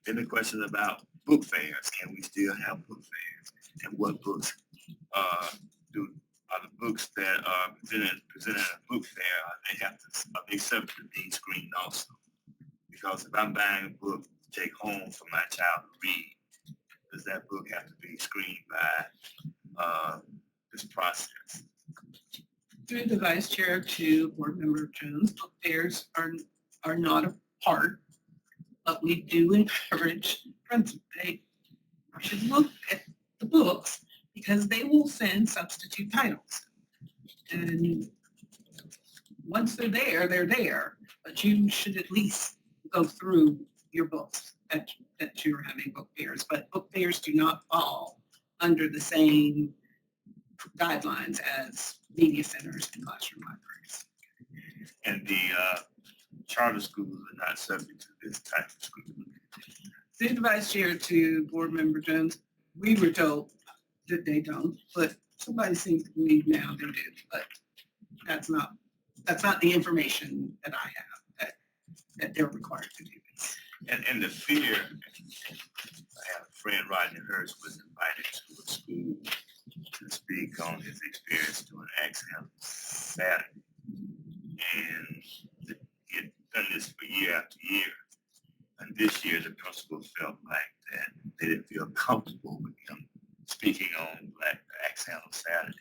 Then the question about book fairs. Can we still have book fairs? And what books are the books that are presented at a book fair? Are they subject to being screened also? Because if I'm buying a book to take home for my child to read, does that book have to be screened by this process? Through the vice chair to Board Member Jones, book fairs are not a part, but we do encourage principals. They should look at the books because they will send substitute titles. And once they're there, but you should at least go through your books that you're having book fairs. But book fairs do not fall under the same guidelines as media centers and classroom libraries. And the charter schools are not subject to this type of scrutiny. Through the vice chair to Board Member Jones, we were told that they don't, but somebody seems to believe now they do. But that's not the information that I have that they're required to do this. And the fear, I have a friend, Rodney Hurst, was invited to a school to speak on his experience doing exam Saturday. And he had done this for year after year. And this year, the principal felt like that they didn't feel comfortable with him speaking on Black exam on Saturday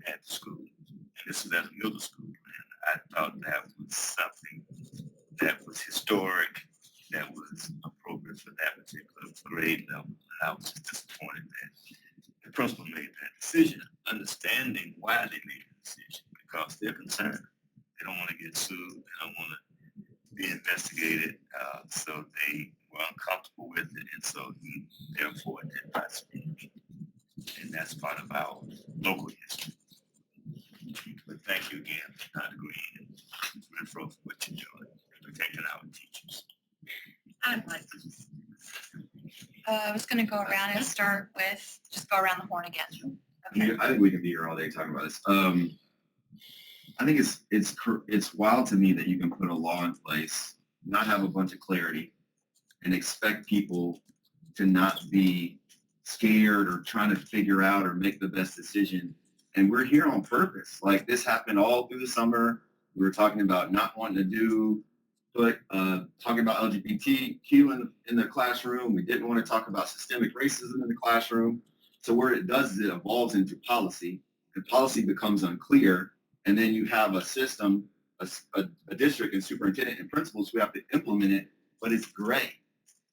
at the school. And this was at a middle school. And I thought that was something that was historic, that was appropriate for that particular grade level. And I was just disappointed that the principal made that decision, understanding why they made the decision, because they're concerned. They don't want to get sued. They don't want to be investigated. So they were uncomfortable with it. And so he, therefore, did not speak. And that's part of our local history. But thank you again, Dr. Green and Renfro, for what you're doing, protecting our teachers. I'd like to just. I was gonna go around and start with, just go around the horn again. Okay. I think we can be here all day talking about this. I think it's wild to me that you can put a law in place, not have a bunch of clarity, and expect people to not be scared or trying to figure out or make the best decision. And we're here on purpose. Like, this happened all through the summer. We were talking about not wanting to talking about LGBTQ in the classroom. We didn't want to talk about systemic racism in the classroom. So where it does is it evolves into policy. The policy becomes unclear. And then you have a system, a district and superintendent and principals who have to implement it, but it's gray.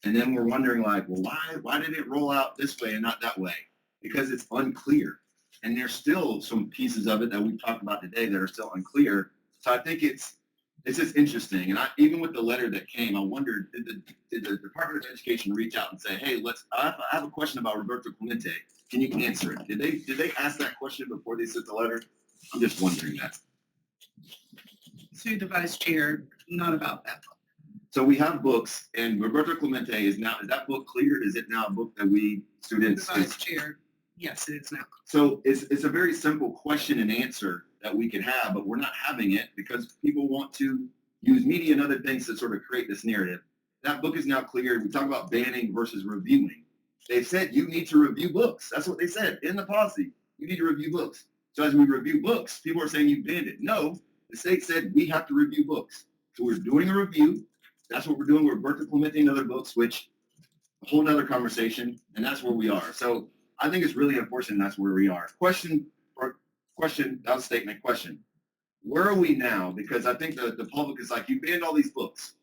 And then we're wondering, like, well, why did it roll out this way and not that way? Because it's unclear. And there's still some pieces of it that we've talked about today that are still unclear. So I think it's just interesting. And even with the letter that came, I wondered, did the Department of Education reach out and say, hey, I have a question about Roberta Clemente. Can you answer it? Did they ask that question before they sent the letter? I'm just wondering that. Through the vice chair, not about that book. So we have books, and Roberta Clemente is that book cleared? Is it now a book that we students? The vice chair, yes, it is now. So it's a very simple question and answer that we can have, but we're not having it because people want to use media and other things to sort of create this narrative that book is now cleared. We talk about banning versus reviewing. They've said you need to review books. That's what they said in the policy. You need to review books. So as we review books, people are saying you banned it. No, the state said we have to review books. So we're doing a review. That's what we're doing. We're birth implementing other books, which a whole nother conversation, and that's where we are. So I think it's really unfortunate that's where we are. Question, that was a statement, question. Where are we now? Because I think the public is like, you banned all these books.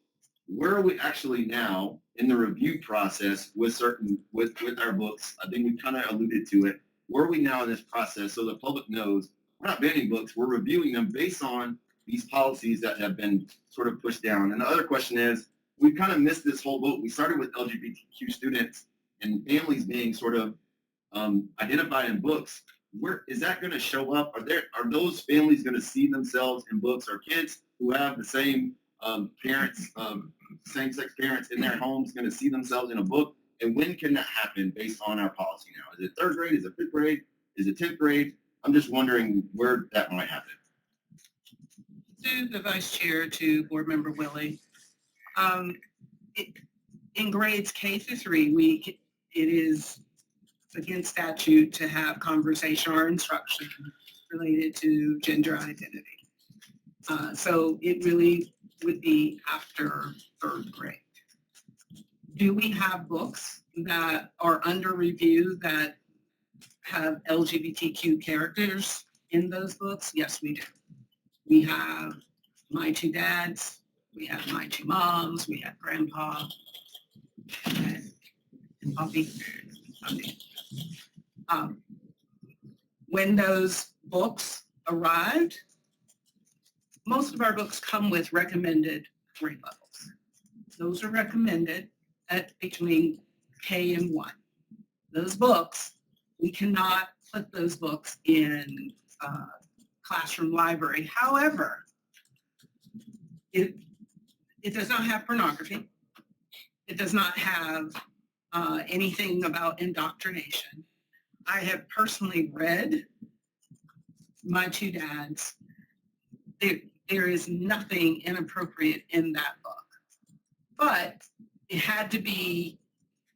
Where are we actually now in the review process with our books? I think we kind of alluded to it. Where are we now in this process so the public knows we're not banning books, we're reviewing them based on these policies that have been sort of pushed down. And the other question is, we kind of missed this whole boat. We started with LGBTQ students and families being sort of identified in books. Where is that going to show up? Are those families going to see themselves in books? Are kids who have the same parents, same-sex parents in their homes going to see themselves in a book? And when can that happen based on our policy now? Is it third grade? Is it fifth grade? Is it 10th grade? I'm just wondering where that might happen. To the vice chair, to board member Willie. In grades K through 3, it is against statute to have conversation or instruction related to gender identity. So it really would be after 3rd grade. Do we have books that are under review that have LGBTQ characters in those books? Yes, we do. We have My Two Dads, we have My Two Moms, we have Grandpa, and Poppy. When those books arrived, most of our books come with recommended grade levels. Those are recommended at between K and 1. Those books, we cannot put those books in classroom library. However, it does not have pornography. It does not have anything about indoctrination. I have personally read My Two Dads. There is nothing inappropriate in that book, but it had to be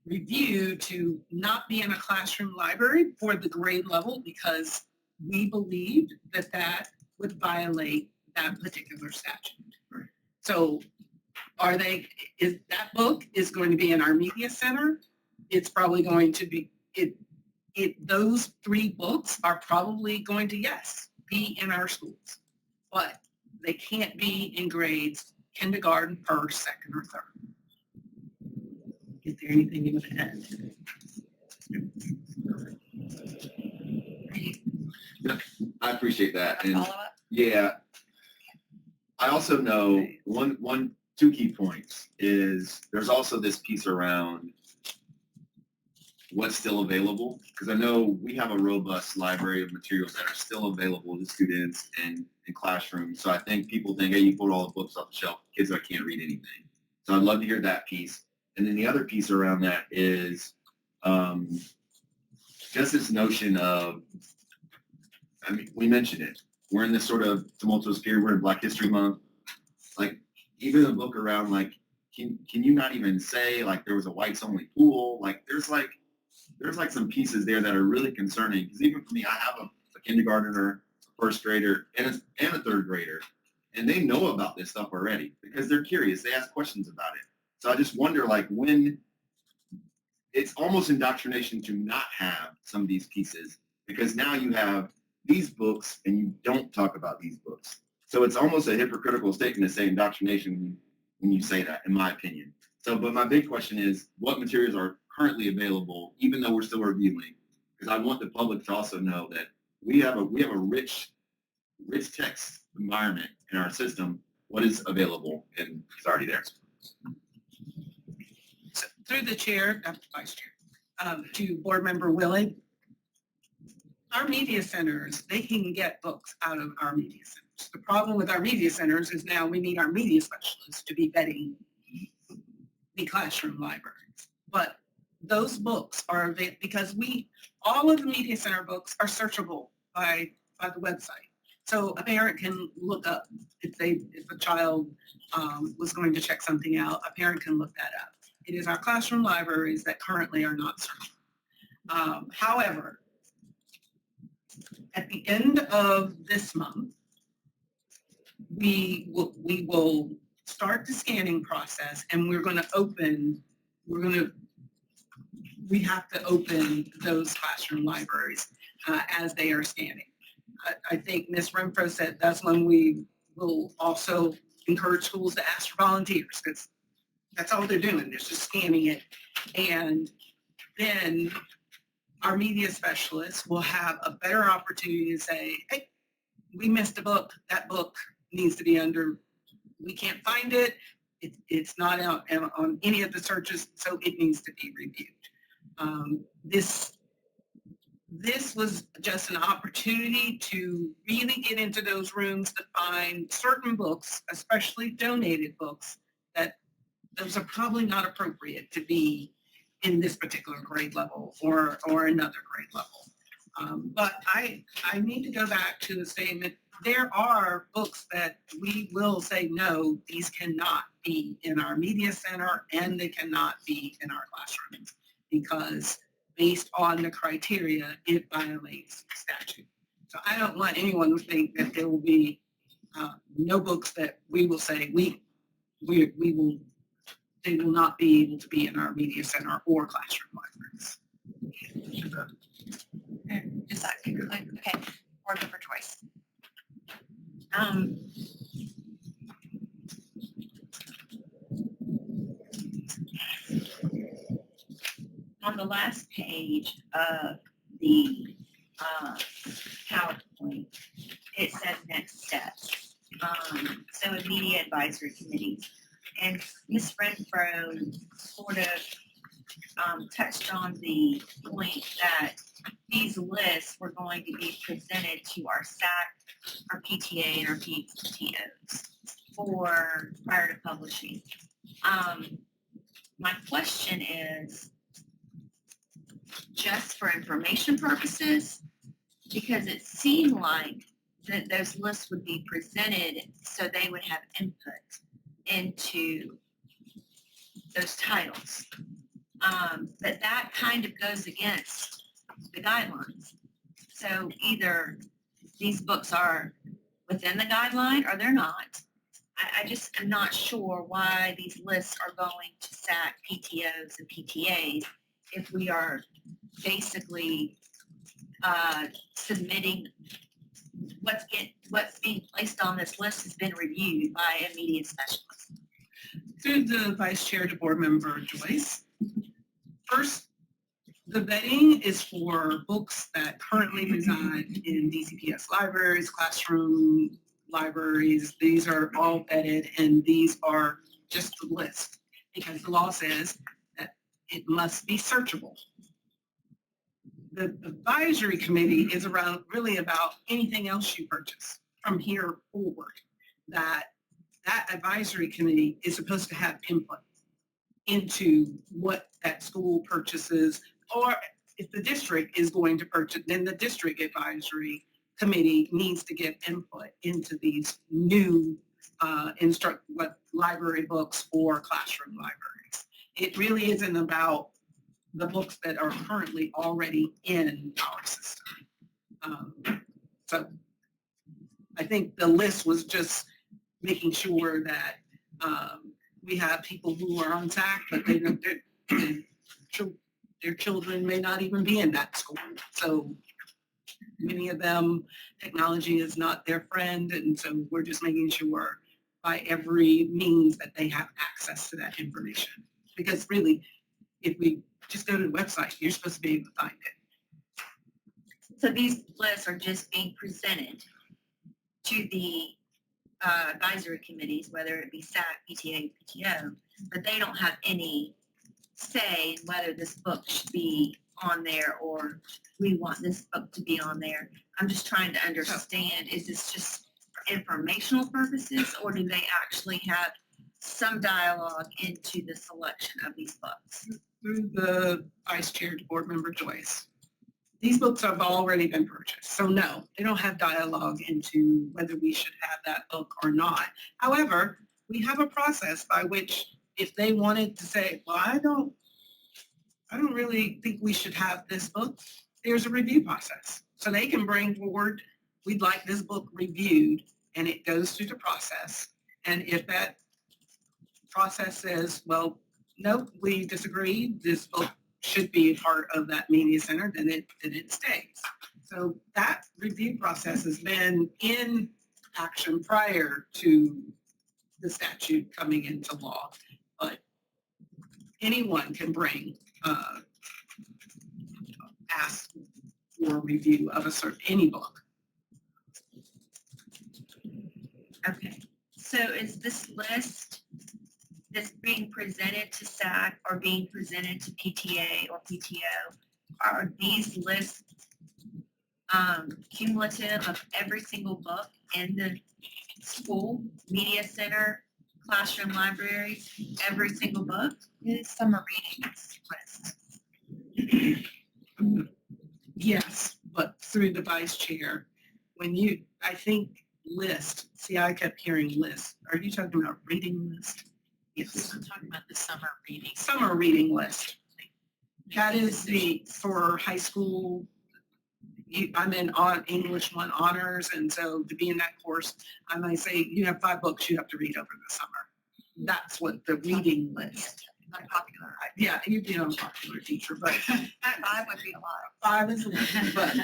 reviewed to not be in a classroom library for the grade level because we believed that that would violate that particular statute. So that book is going to be in our media center. It's probably going to be, those 3 books are probably going to, yes, be in our schools, but they can't be in grades kindergarten, 1st, 2nd, or 3rd. Is there anything you want to add? I appreciate that. And Follow-up? yeah, I also know two key points is there's also this piece around what's still available, because I know we have a robust library of materials that are still available to students in classrooms. So I think people think, hey, you pulled all the books off the shelf, kids that can't read anything. So I'd love to hear that piece. And then the other piece around that is just this notion of, I mean, we mentioned it. We're in this sort of tumultuous period. We're in Black History Month. Like, even a book around, like, can you not even say, like, there was a whites-only pool? Like, there's some pieces there that are really concerning. Because even for me, I have a kindergartner, a 1st grader, and a 3rd grader. And they know about this stuff already because they're curious. They ask questions about it. So I just wonder, like, when it's almost indoctrination to not have some of these pieces, because now you have these books and you don't talk about these books. So it's almost a hypocritical statement to say indoctrination when you say that, in my opinion. So, but my big question is, what materials are currently available, even though we're still reviewing? Because I want the public to also know that we have a rich text environment in our system. What is available and it's already there. So, through the chair, vice chair, to board member Willie, our media centers, they can get books out of our media centers. The problem with our media centers is now we need our media specialists to be vetting the classroom libraries. But those books are available because all of the media center books are searchable by the website. So a parent can look up if a child was going to check something out, a parent can look that up. It is our classroom libraries that currently are not searchable. However, at the end of this month, we will start the scanning process, and we have to open those classroom libraries as they are scanning. I think Ms. Renfro said that's when we will also encourage schools to ask for volunteers, because that's all they're doing. They're just scanning it. And then our media specialists will have a better opportunity to say, hey, we missed a book. That book needs to be under, we can't find it. It's not out on any of the searches, so it needs to be reviewed. This was just an opportunity to really get into those rooms to find certain books, especially donated books, that those are probably not appropriate to be in this particular grade level or another grade level. But I need to go back to the statement. There are books that we will say, no, these cannot be in our media center and they cannot be in our classrooms, because based on the criteria, it violates statute. So I don't want anyone to think that there will be no books that we will say they will not be able to be in our media center or classroom libraries. Is that good? Okay, board member Joyce. On the last page of the PowerPoint, it says next steps. So immediate advisory committees. And Ms. Renfro sort of touched on the point that these lists were going to be presented to our SAC, our PTA, and our PTOs for prior to publishing. My question is, just for information purposes, because it seemed like that those lists would be presented so they would have input into those titles. But that kind of goes against the guidelines. So either these books are within the guideline or they're not. I just am not sure why these lists are going to SAC, PTOs, and PTAs if we are basically submitting what's being placed on this list has been reviewed by a media specialist. Through the Vice Chair to Board Member Joyce. First, the vetting is for books that currently reside in DCPS libraries, classroom libraries. These are all vetted, and these are just the list, because the law says that it must be searchable. The advisory committee is really about anything else you purchase from here forward. That advisory committee is supposed to have input into what that school purchases, or if the district is going to purchase, then the district advisory committee needs to give input into these new library books or classroom libraries. It really isn't about the books that are currently already in our system. So I think the list was just making sure that we have people who are on SAC, but their children may not even be in that school. So many of them, technology is not their friend, and so we're just making sure by every means that they have access to that information. Because really, if we just go to the website, you're supposed to be able to find it. So these lists are just being presented to the advisory committees, whether it be SAC, PTA, PTO, but they don't have any say in whether this book should be on there or we want this book to be on there. I'm just trying to understand, is this just for informational purposes, or do they actually have some dialogue into the selection of these books? Through the Vice Chair to Board Member Joyce. these books have already been purchased. So no, they don't have dialogue into whether we should have that book or not. However, we have a process by which if they wanted to say, well, I don't really think we should have this book, there's a review process. So they can bring forward, we'd like this book reviewed, and it goes through the process. And if that process says, well, no, we disagree, this book should be a part of that media center, then it stays. So that review process has been in action prior to the statute coming into law. But anyone can bring, ask for a review of any book. Okay, so is this list that's being presented to SAC or being presented to PTA or PTO, are these lists cumulative of every single book in the school, media center, classroom, library, every single book? It's summer readings list. Yes, but through the vice chair, I think list, see, I kept hearing list. Are you talking about reading list? Yes. I'm talking about the summer reading. Summer reading list. That is for high school, I'm in English 1 honors, and so to be in that course, I might say you have 5 books you have to read over the summer. That's what the reading list. Unpopular. Yeah, you'd be an unpopular teacher, but 5 would be a lot. 5 is a lot, but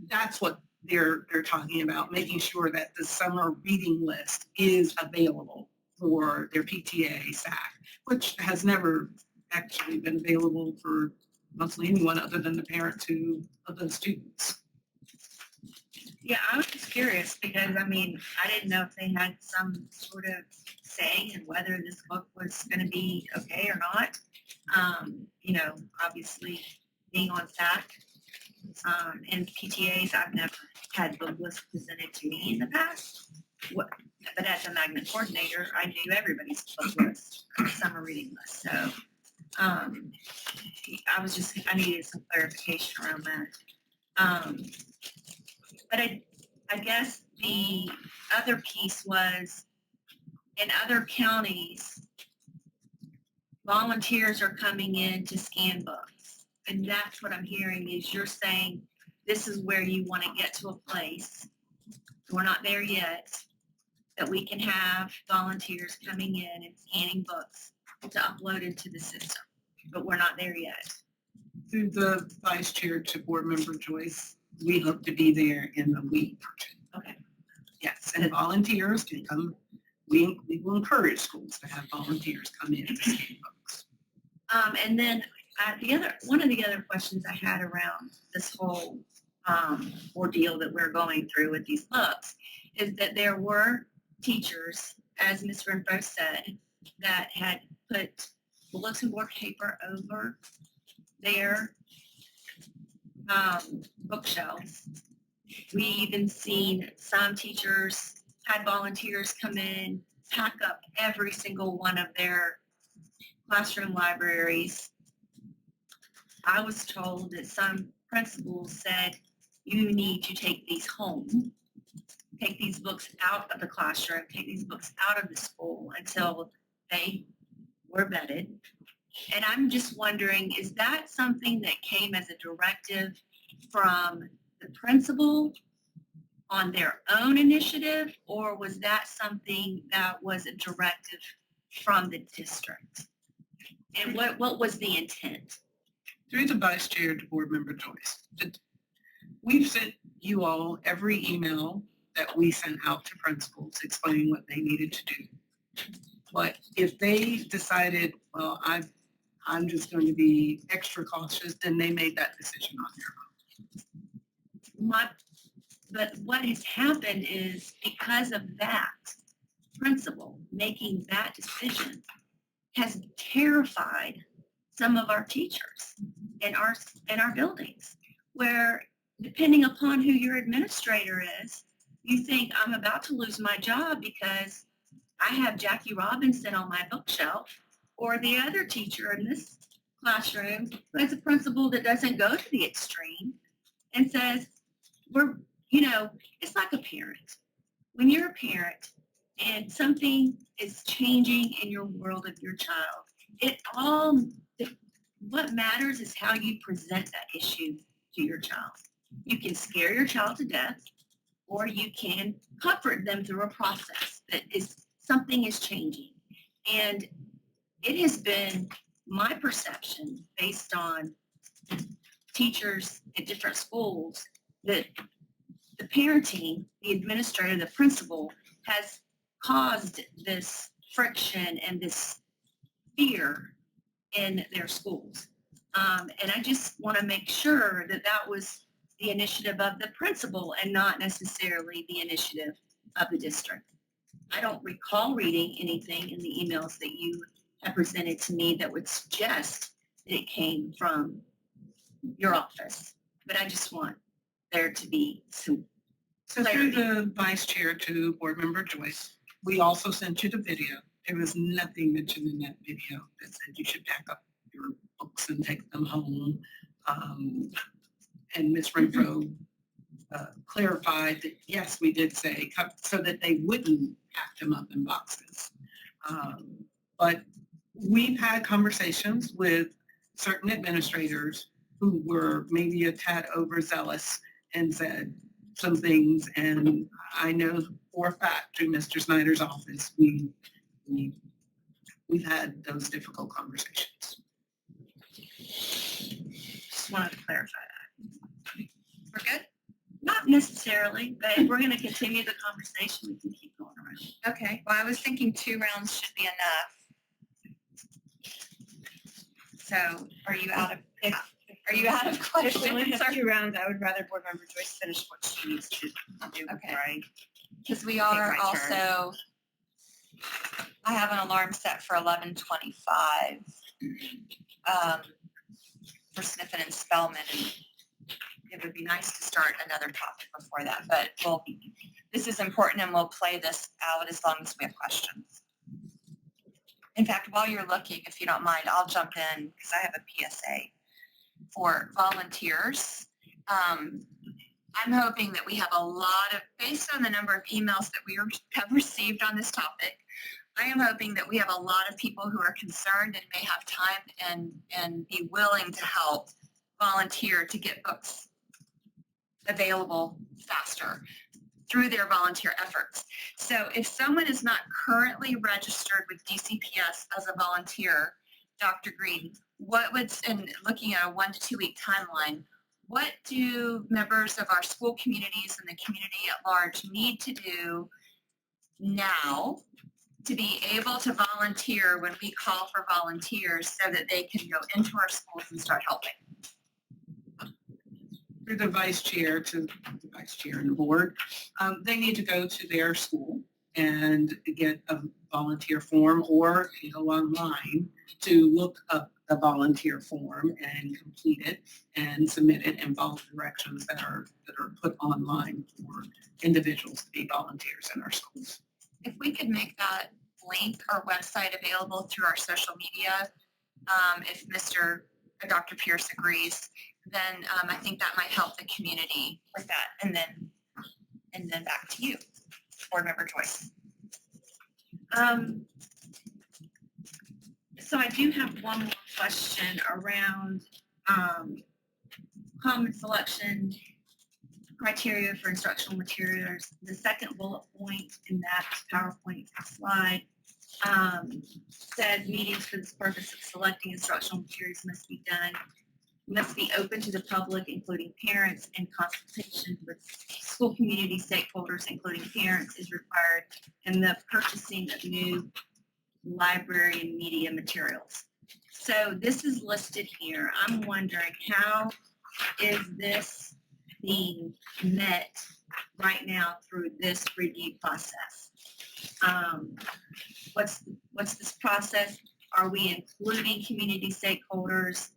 that's what they're talking about, making sure that the summer reading list is available for their PTA, SAC, which has never actually been available for mostly anyone other than the parents of those students. Yeah, I was just curious because, I mean, I didn't know if they had some sort of say in whether this book was going to be okay or not. You know, obviously being on SAC and PTAs, I've never had book lists presented to me in the past. But as a magnet coordinator, I knew everybody's book list, summer reading list. So I needed some clarification around that. But I guess the other piece was in other counties, volunteers are coming in to scan books. And that's what I'm hearing is you're saying this is where you want to get to a place. We're not there yet, that we can have volunteers coming in and scanning books to upload into the system. But we're not there yet. Through the vice chair to board member Joyce, we hope to be there in a week or 2. Okay. Yes, and volunteers can come. We will encourage schools to have volunteers come in and scan books. And then one of the other questions I had around this whole ordeal that we're going through with these books is that there were teachers, as Ms. Renfro said, that had put bulletin board paper over their bookshelves. We even seen some teachers had volunteers come in, pack up every single one of their classroom libraries. I was told that some principals said, you need to take these home, take these books out of the classroom, take these books out of the school until they were vetted. And I'm just wondering, is that something that came as a directive from the principal on their own initiative, or was that something that was a directive from the district? And what was the intent? Through the vice chair to board member Joyce, we've sent you all every email that we sent out to principals explaining what they needed to do. But if they decided, well, I'm just going to be extra cautious, then they made that decision on their own. But what has happened is because of that principal making that decision has terrified some of our teachers in our buildings, where depending upon who your administrator is, you think I'm about to lose my job because I have Jackie Robinson on my bookshelf, or the other teacher in this classroom who has a principal that doesn't go to the extreme, and says, it's like a parent. When you're a parent and something is changing in your world of your child, what matters is how you present that issue to your child. You can scare your child to death, or you can comfort them through a process that something is changing. And it has been my perception, based on teachers at different schools, that the parenting, the administrator, the principal has caused this friction and this fear in their schools. And I just want to make sure that that was the initiative of the principal and not necessarily the initiative of the district. I don't recall reading anything in the emails that you have presented to me that would suggest that it came from your office, but I just want there to be some So through the vice chair to board member Joyce, we also sent you the video. There was nothing mentioned in that video that said you should pack up your books and take them home. And Ms. Renfro clarified that, yes, we did say, so that they wouldn't pack them up in boxes. But we've had conversations with certain administrators who were maybe a tad overzealous and said some things. And I know for a fact through Mr. Snyder's office, we've had those difficult conversations. Just wanted to clarify that. We're good? Not necessarily, but if we're going to continue the conversation, we can keep going around. Okay, well, I was thinking 2 rounds should be enough. So are you out of If we questions? only have 2 rounds, I would rather board member Joyce finish what she needs to do Okay. before I Because we Take are my turn. also, I have an alarm set for 11:25 for sniffing and spellman. And it would be nice to start another topic before that, but this is important and we'll play this out as long as we have questions. In fact, while you're looking, if you don't mind, I'll jump in because I have a PSA for volunteers. I'm hoping that we have based on the number of emails that we have received on this topic, I am hoping that we have a lot of people who are concerned and may have time and be willing to help volunteer to get books available faster through their volunteer efforts. So if someone is not currently registered with DCPS as a volunteer, Dr. Green, and looking at a 1 to 2 week timeline, what do members of our school communities and the community at large need to do now to be able to volunteer when we call for volunteers so that they can go into our schools and start helping? Through the vice chair to the vice chair and the board, they need to go to their school and get a volunteer form or go online to look up a volunteer form and complete it and submit it and follow directions that are put online for individuals to be volunteers in our schools. If we could make that link or website available through our social media, if Dr. Pierce agrees, then I think that might help the community with that. And then back to you, Board Member Joyce. So I do have one more question around common selection criteria for instructional materials. The second bullet point in that PowerPoint slide said meetings for this purpose of selecting instructional materials must be open to the public, including parents, and consultation with school community stakeholders, including parents, is required in the purchasing of new library and media materials. So this is listed here. I'm wondering, how is this being met right now through this review process? What's this process? Are we including community stakeholders,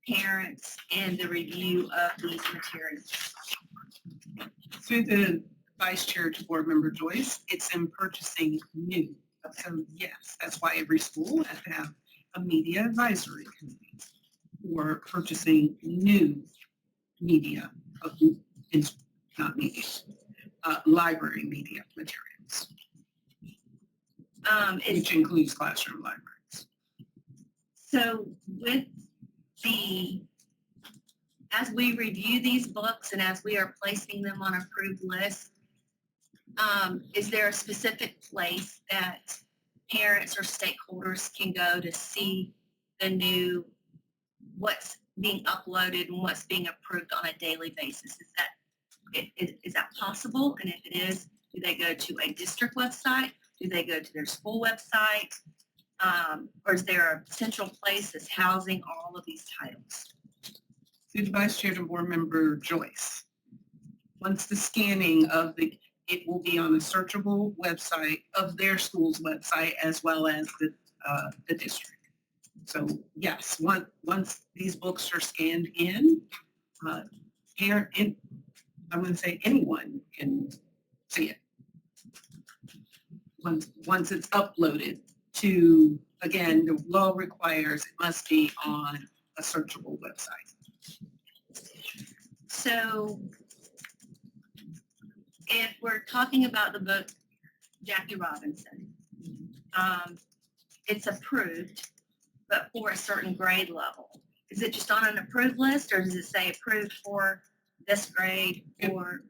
parents, in the review of these materials? Through the vice chair to board member Joyce, it's in purchasing new. So yes, that's why every school has to have a media advisory committee for purchasing new media of, not media, library media materials, which includes classroom libraries. So with as we review these books and as we are placing them on approved lists, is there a specific place that parents or stakeholders can go to see what's being uploaded and what's being approved on a daily basis? Is that possible? And if it is, do they go to a district website? Do they go to their school website? Or is there a central place that's housing all of these titles? Through the Vice Chair to Board Member Joyce. Once the scanning it will be on a searchable website of their school's website as well as the district. So yes, once these books are scanned in, I'm going to say anyone can see it. Once it's uploaded to, again, the law requires it must be on a searchable website. So if we're talking about the book Jackie Robinson, it's approved, but for a certain grade level. Is it just on an approved list, or does it say approved for this grade? Or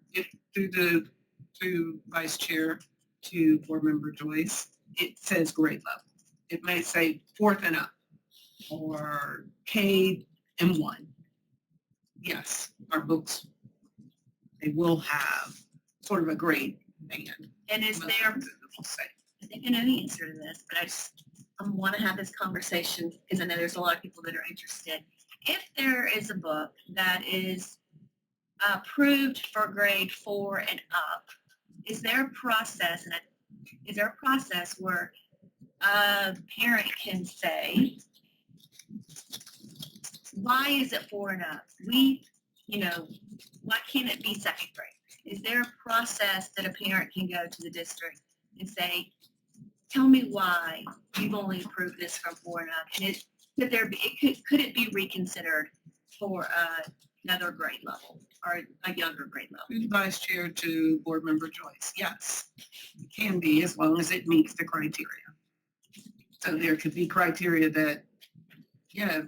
Through Vice Chair to Board Member Joyce, it says grade level. It may say 4th and up or K-1. Yes, our books, they will have sort of a grade band. And is there, I think I know the answer to this, but I want to have this conversation because I know there's a lot of people that are interested. If there is a book that is approved for grade 4 and up, is there a process where a parent can say, why is it 4 and up? Why can't it be second grade? Is there a process that a parent can go to the district and say, tell me why you've only approved this from 4 and up? And could it be reconsidered for another grade level or a younger grade level? Through the Vice Chair to Board Member Joyce, yes, it can be as long as it meets the criteria. So there could be criteria that,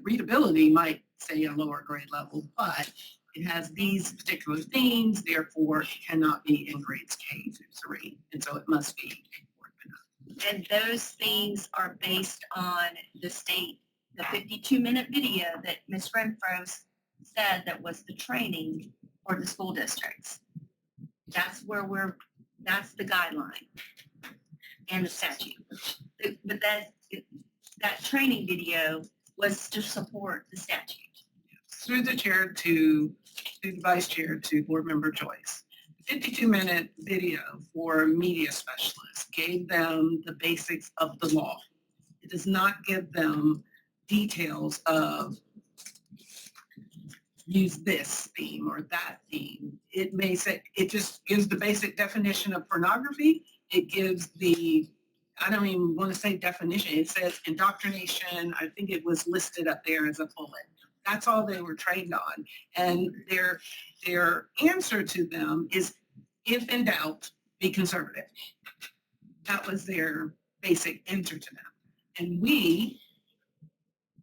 readability might say a lower grade level, but it has these particular themes, therefore it cannot be in grades K through 3, and so it must be 4 and up. And those themes are based on the 52-minute video that Ms. Renfro said that was the training for the school districts. That's the guideline and the statute. But that training video was to support the statute. Through the Vice Chair to Board Member Joyce, the 52-minute video for media specialists gave them the basics of the law. It does not give them details of use this theme or that theme. It may say, it just gives the basic definition of pornography. It gives I don't even want to say definition. It says indoctrination. I think it was listed up there as a bullet. That's all they were trained on. And their answer to them is, if in doubt, be conservative. That was their basic answer to them. And we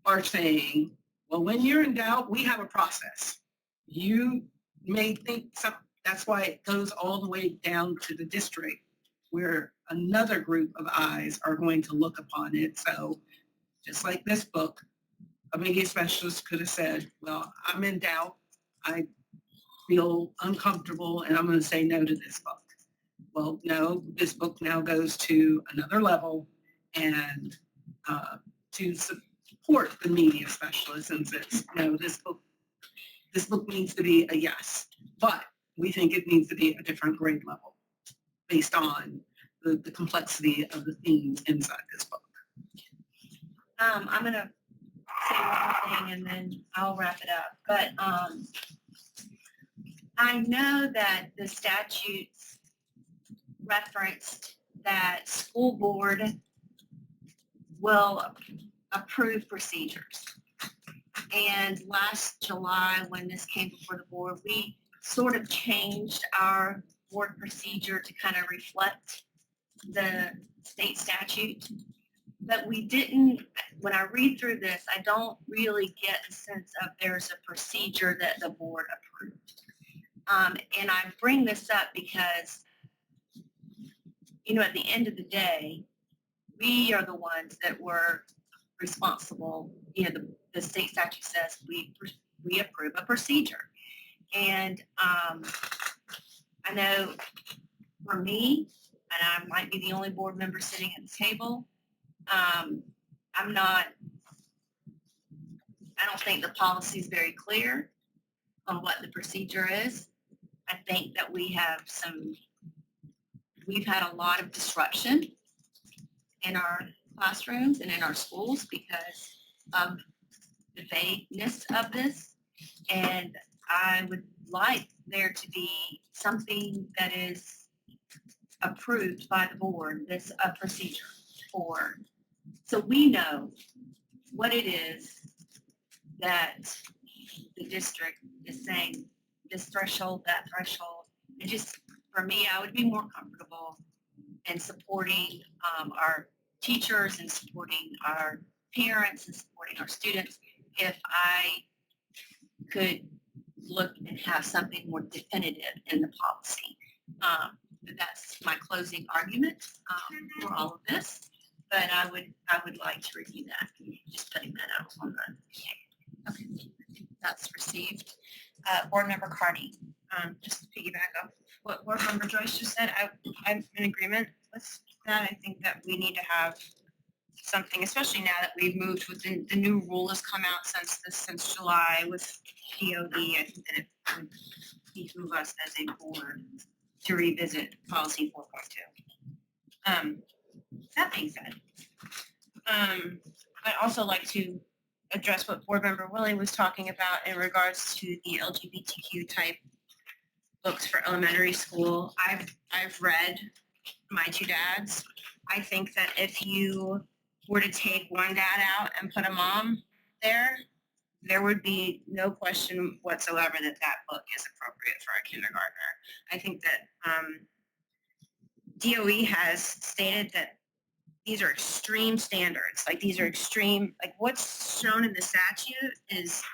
are saying, well, when you're in doubt, we have a process. You may think that's why it goes all the way down to the district, where another group of eyes are going to look upon it. So just like this book, a media specialist could have said, well, I'm in doubt. I feel uncomfortable and I'm going to say no to this book. Well, no, this book now goes to another level and to support the media specialist and says, no, this book needs to be a yes, but we think it needs to be a different grade level based on the complexity of the themes inside this book. I'm going to say one more thing and then I'll wrap it up. But I know that the statutes referenced that school board will approve procedures. And last July, when this came before the board, we sort of changed our board procedure to kind of reflect the state statute. But we didn't, when I read through this, I don't really get a sense of there's a procedure that the board approved. And I bring this up because, you know, at the end of the day, we are the ones that were responsible. You know, the state statute says we approve a procedure. And I know for me, and I might be the only board member sitting at the table, I don't think the policy is very clear on what the procedure is. I think that we've had a lot of disruption in our classrooms and in our schools because of the vagueness of this. And I would like there to be something that is approved by the board, that's a procedure for, so we know what it is that the district is saying, this threshold, that threshold. And just, for me, I would be more comfortable in supporting our teachers and supporting our parents and supporting our students if I could look and have something more definitive in the policy. That's my closing argument for all of this, but I would like to review that. Just putting that out on the. Okay, that's received. Board Member Carney, just to piggyback off what Board Member Joyce just said, I'm in agreement with that. I think that we need to have something, especially now that we've moved with the new rule has come out since July with DOD. I think that it would behoove us as a board to revisit policy 4.2. That being said, I'd also like to address what Board Member Willie was talking about in regards to the LGBTQ type books for elementary school. I've read My Two Dads. I think that if you were to take one dad out and put a mom there would be no question whatsoever that that book is appropriate for a kindergartner. I think that DOE has stated that these are extreme standards. Like these are extreme, like what's shown in the statute is,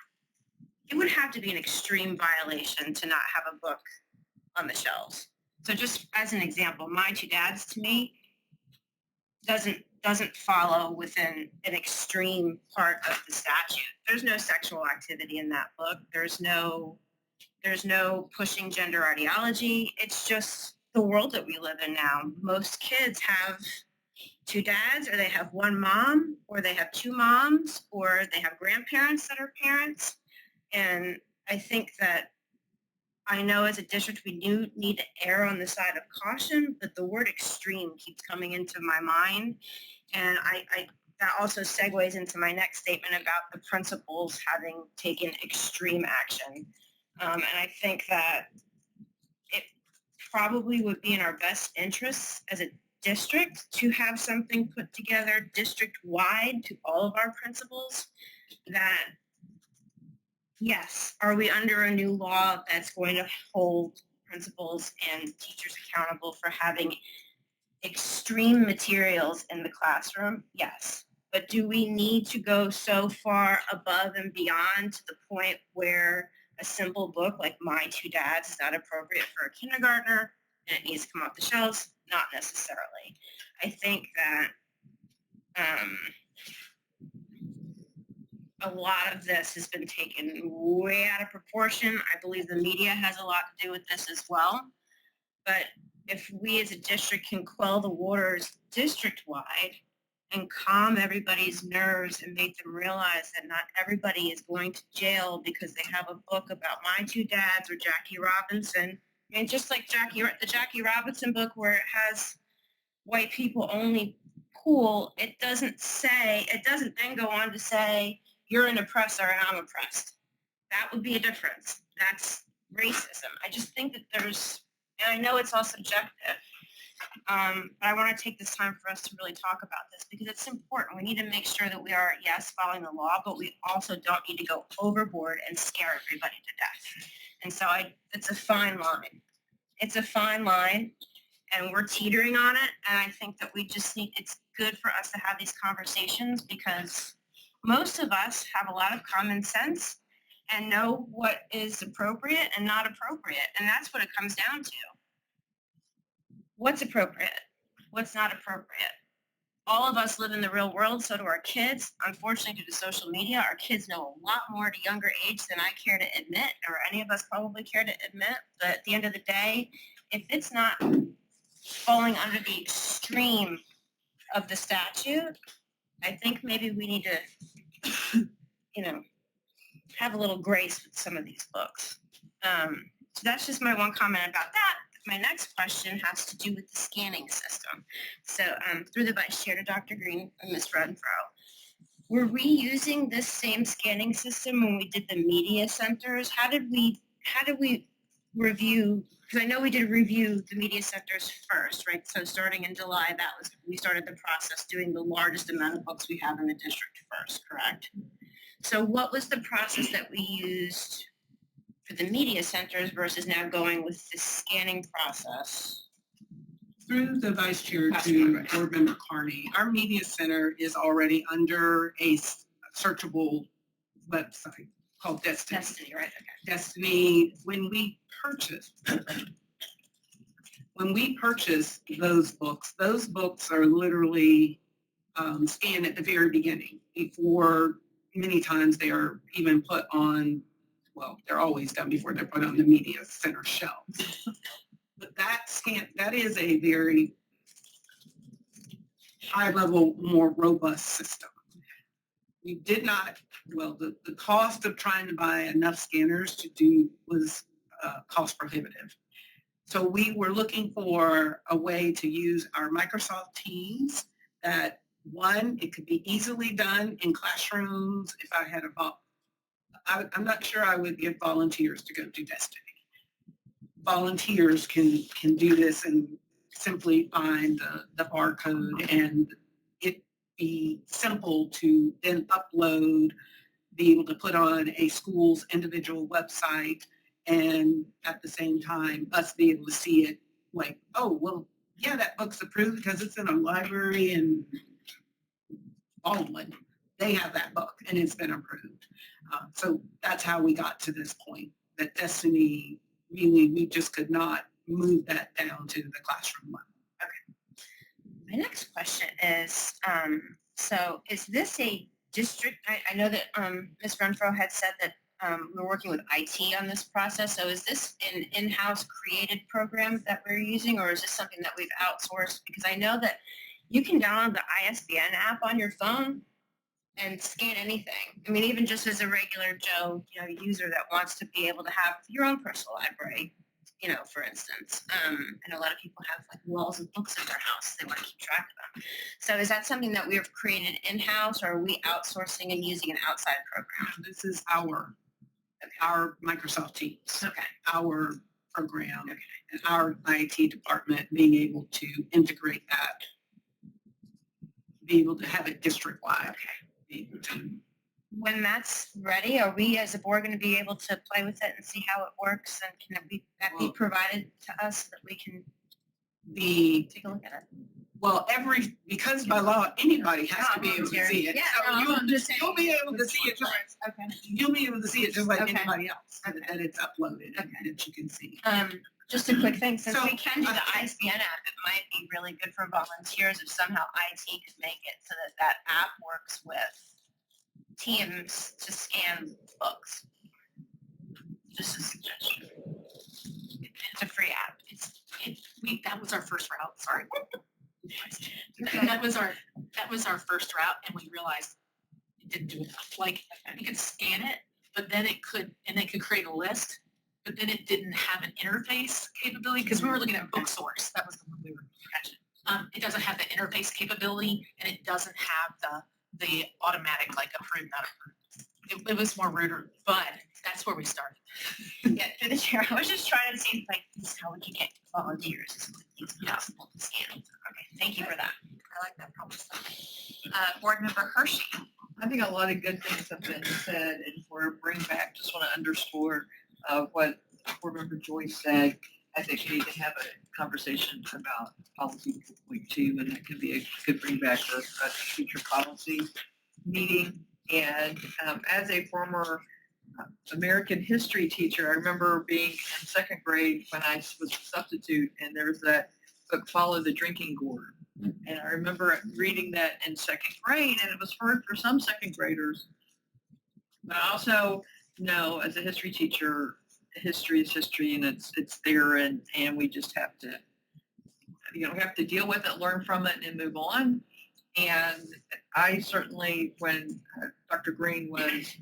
it would have to be an extreme violation to not have a book on the shelves. So just as an example, My Two Dads to me doesn't follow within an extreme part of the statute. There's no sexual activity in that book. There's no pushing gender ideology. It's just the world that we live in now. Most kids have two dads, or they have one mom, or they have two moms, or they have grandparents that are parents. And I think that, I know as a district we do need to err on the side of caution, but the word extreme keeps coming into my mind. And that also segues into my next statement about the principals having taken extreme action. And I think that it probably would be in our best interests as a district to have something put together district-wide to all of our principals that, yes, are we under a new law that's going to hold principals and teachers accountable for having extreme materials in the classroom? Yes. But do we need to go so far above and beyond to the point where a simple book like My Two Dads is not appropriate for a kindergartner and it needs to come off the shelves? Not necessarily. I think that a lot of this has been taken way out of proportion. I believe the media has a lot to do with this as well. But if we as a district can quell the waters district-wide and calm everybody's nerves and make them realize that not everybody is going to jail because they have a book about My Two Dads or Jackie Robinson. I mean, just like the Jackie Robinson book where it has white people only pool, it doesn't then go on to say, you're an oppressor and I'm oppressed. That would be a difference. That's racism. I just think that and I know it's all subjective, But I want to take this time for us to really talk about this because it's important. We need to make sure that we are, yes, following the law, but we also don't need to go overboard and scare everybody to death. And so it's a fine line. It's a fine line, and we're teetering on it. And I think that it's good for us to have these conversations because most of us have a lot of common sense and know what is appropriate and not appropriate. And that's what it comes down to. What's appropriate? What's not appropriate? All of us live in the real world, so do our kids. Unfortunately, due to social media, our kids know a lot more at a younger age than I care to admit, or any of us probably care to admit. But at the end of the day, if it's not falling under the extreme of the statute, I think maybe we need to, have a little grace with some of these books. So that's just my one comment about that. My next question has to do with the scanning system. So through the Vice Chair to Dr. Green and Ms. Renfro, were we using this same scanning system when we did the media centers? How did we review, because I know we did review the media centers first, right? So starting in July, we started the process doing the largest amount of books we have in the district first, correct? So what was the process that we used for the media centers versus now going with the scanning process? Through the vice chair to board member Carney, our media center is already under a searchable website called Destiny. Destiny, right? Okay. Destiny, when we purchase those books are literally scanned at the very beginning before many times they are even put on, well, they're always done before they're put on the media center shelves. But that is a very high level, more robust system. We did not, the cost of trying to buy enough scanners to do was cost prohibitive. So we were looking for a way to use our Microsoft Teams that, one, it could be easily done in classrooms. If I had I'm not sure I would give volunteers to go do Destiny. Volunteers can do this and simply find the barcode and it be simple to then upload, be able to put on a school's individual website, and at the same time us be able to see it like, oh, well, yeah, that book's approved because it's in a library in Baldwin. They have that book and it's been approved. So that's how we got to this point, that Destiny, really, we just could not move that down to the classroom level. Okay. My next question is, so is this a district, I know that Ms. Renfro had said that we're working with IT on this process. So is this an in-house created program that we're using, or is this something that we've outsourced? Because I know that you can download the ISBN app on your phone and scan anything. I mean, even just as a regular Joe, user that wants to be able to have your own personal library, for instance. And a lot of people have like walls of books in their house. They want to keep track of them. So is that something that we've created in-house, or are we outsourcing and using an outside program? This is our Microsoft Teams, Okay. our program, okay, and our IT department being able to integrate that, be able to have it district-wide. Okay. Be able to, when that's ready, are we as a board going to be able to play with it and see how it works? And can that be provided to us so that we can take a look at it? Well, because by law, anybody has to be able to see it. Yeah, So you'll be able to see it. Okay. You'll be able to see it just like Okay. anybody else, Okay. that it's uploaded and that you can see. Just a quick thing, since So, we can do the ISBN app, it might be really good for volunteers if somehow IT could make it so that that app works with Teams to scan books. Just a suggestion. It's a free app. That was our first route, sorry. That was our first route, and we realized it didn't do enough. Like, you could scan it, but then it could create a list, but then it didn't have an interface capability, because we were looking at Book Source. That was the one we were catching. It doesn't have the interface capability, and it doesn't have the automatic, like, approved, not approved. it was more ruder, but that's where we started. Yeah, through the chair, I was just trying to see like this is how we can get volunteers as quickly as possible to scan. Okay, thank you for that. I like that problem solving. Board Member Hershey. I think a lot of good things have been said, and for a bring back, just want to underscore what Board Member Joyce said. I think we need to have a conversation about policy 4.2, and that could be a good bring back for a future policy meeting. And as a former American history teacher, I remember being in second grade when I was a substitute, and there was that book, Follow the Drinking Gourd. And I remember reading that in second grade, and it was hard for some second graders. But I also know, as a history teacher, history is history, and it's there, and we just have to, we have to deal with it, learn from it, and move on. And I certainly, when Dr. Green was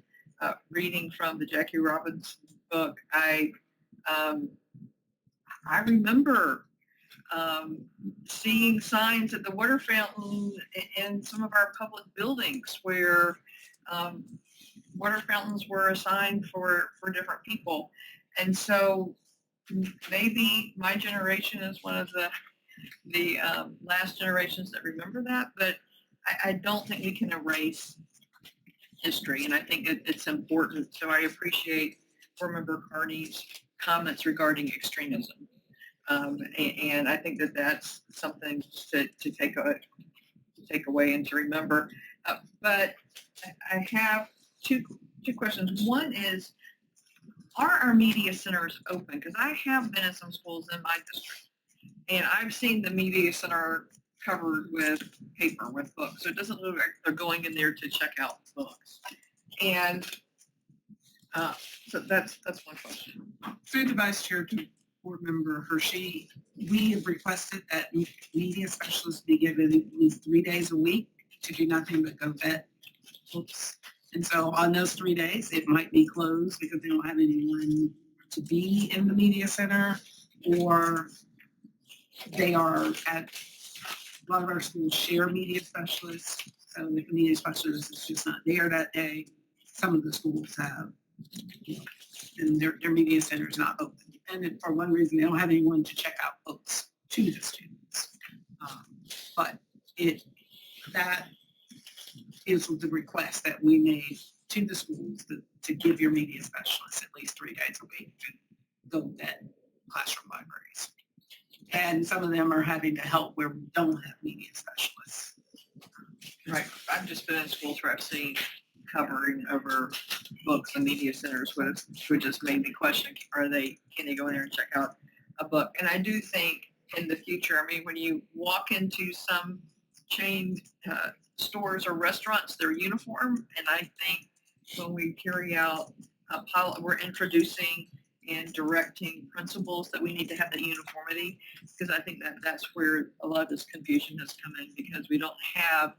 reading from the Jackie Robinson book, I remember seeing signs at the water fountain in some of our public buildings where water fountains were assigned for different people. And so maybe my generation is one of the last generations that remember that, but I don't think we can erase history, and I think it's important. So I appreciate Board Member Carney's comments regarding extremism. And I think that's something to take away and to remember. But I have two questions. One is, are our media centers open? Because I have been in some schools in my district, and I've seen the media center covered with paper, with books. So it doesn't look like they're going in there to check out books. And so that's one question. Through the Vice Chair to Board Member Hershey, we have requested that media specialists be given at least 3 days a week to do nothing but go vet books. And so on those 3 days, it might be closed because they don't have anyone to be in the media center, or they are at, a lot of our schools share media specialists. So if the media specialist is just not there that day, some of the schools have, and their media center is not open. And if for one reason, they don't have anyone to check out books to the students. But that is the request that we made to the schools to give your media specialists at least 3 days a week to go vet classroom libraries. And some of them are having to help where we don't have media specialists. Right. I've just been in schools where I've seen covering over books and media centers, which just made me question, can they go in there and check out a book? And I do think in the future, I mean, when you walk into some chain stores or restaurants, they're uniform. And I think when we carry out a pilot, we're introducing and directing principles that we need to have that uniformity, because I think that's where a lot of this confusion has come in, because we don't have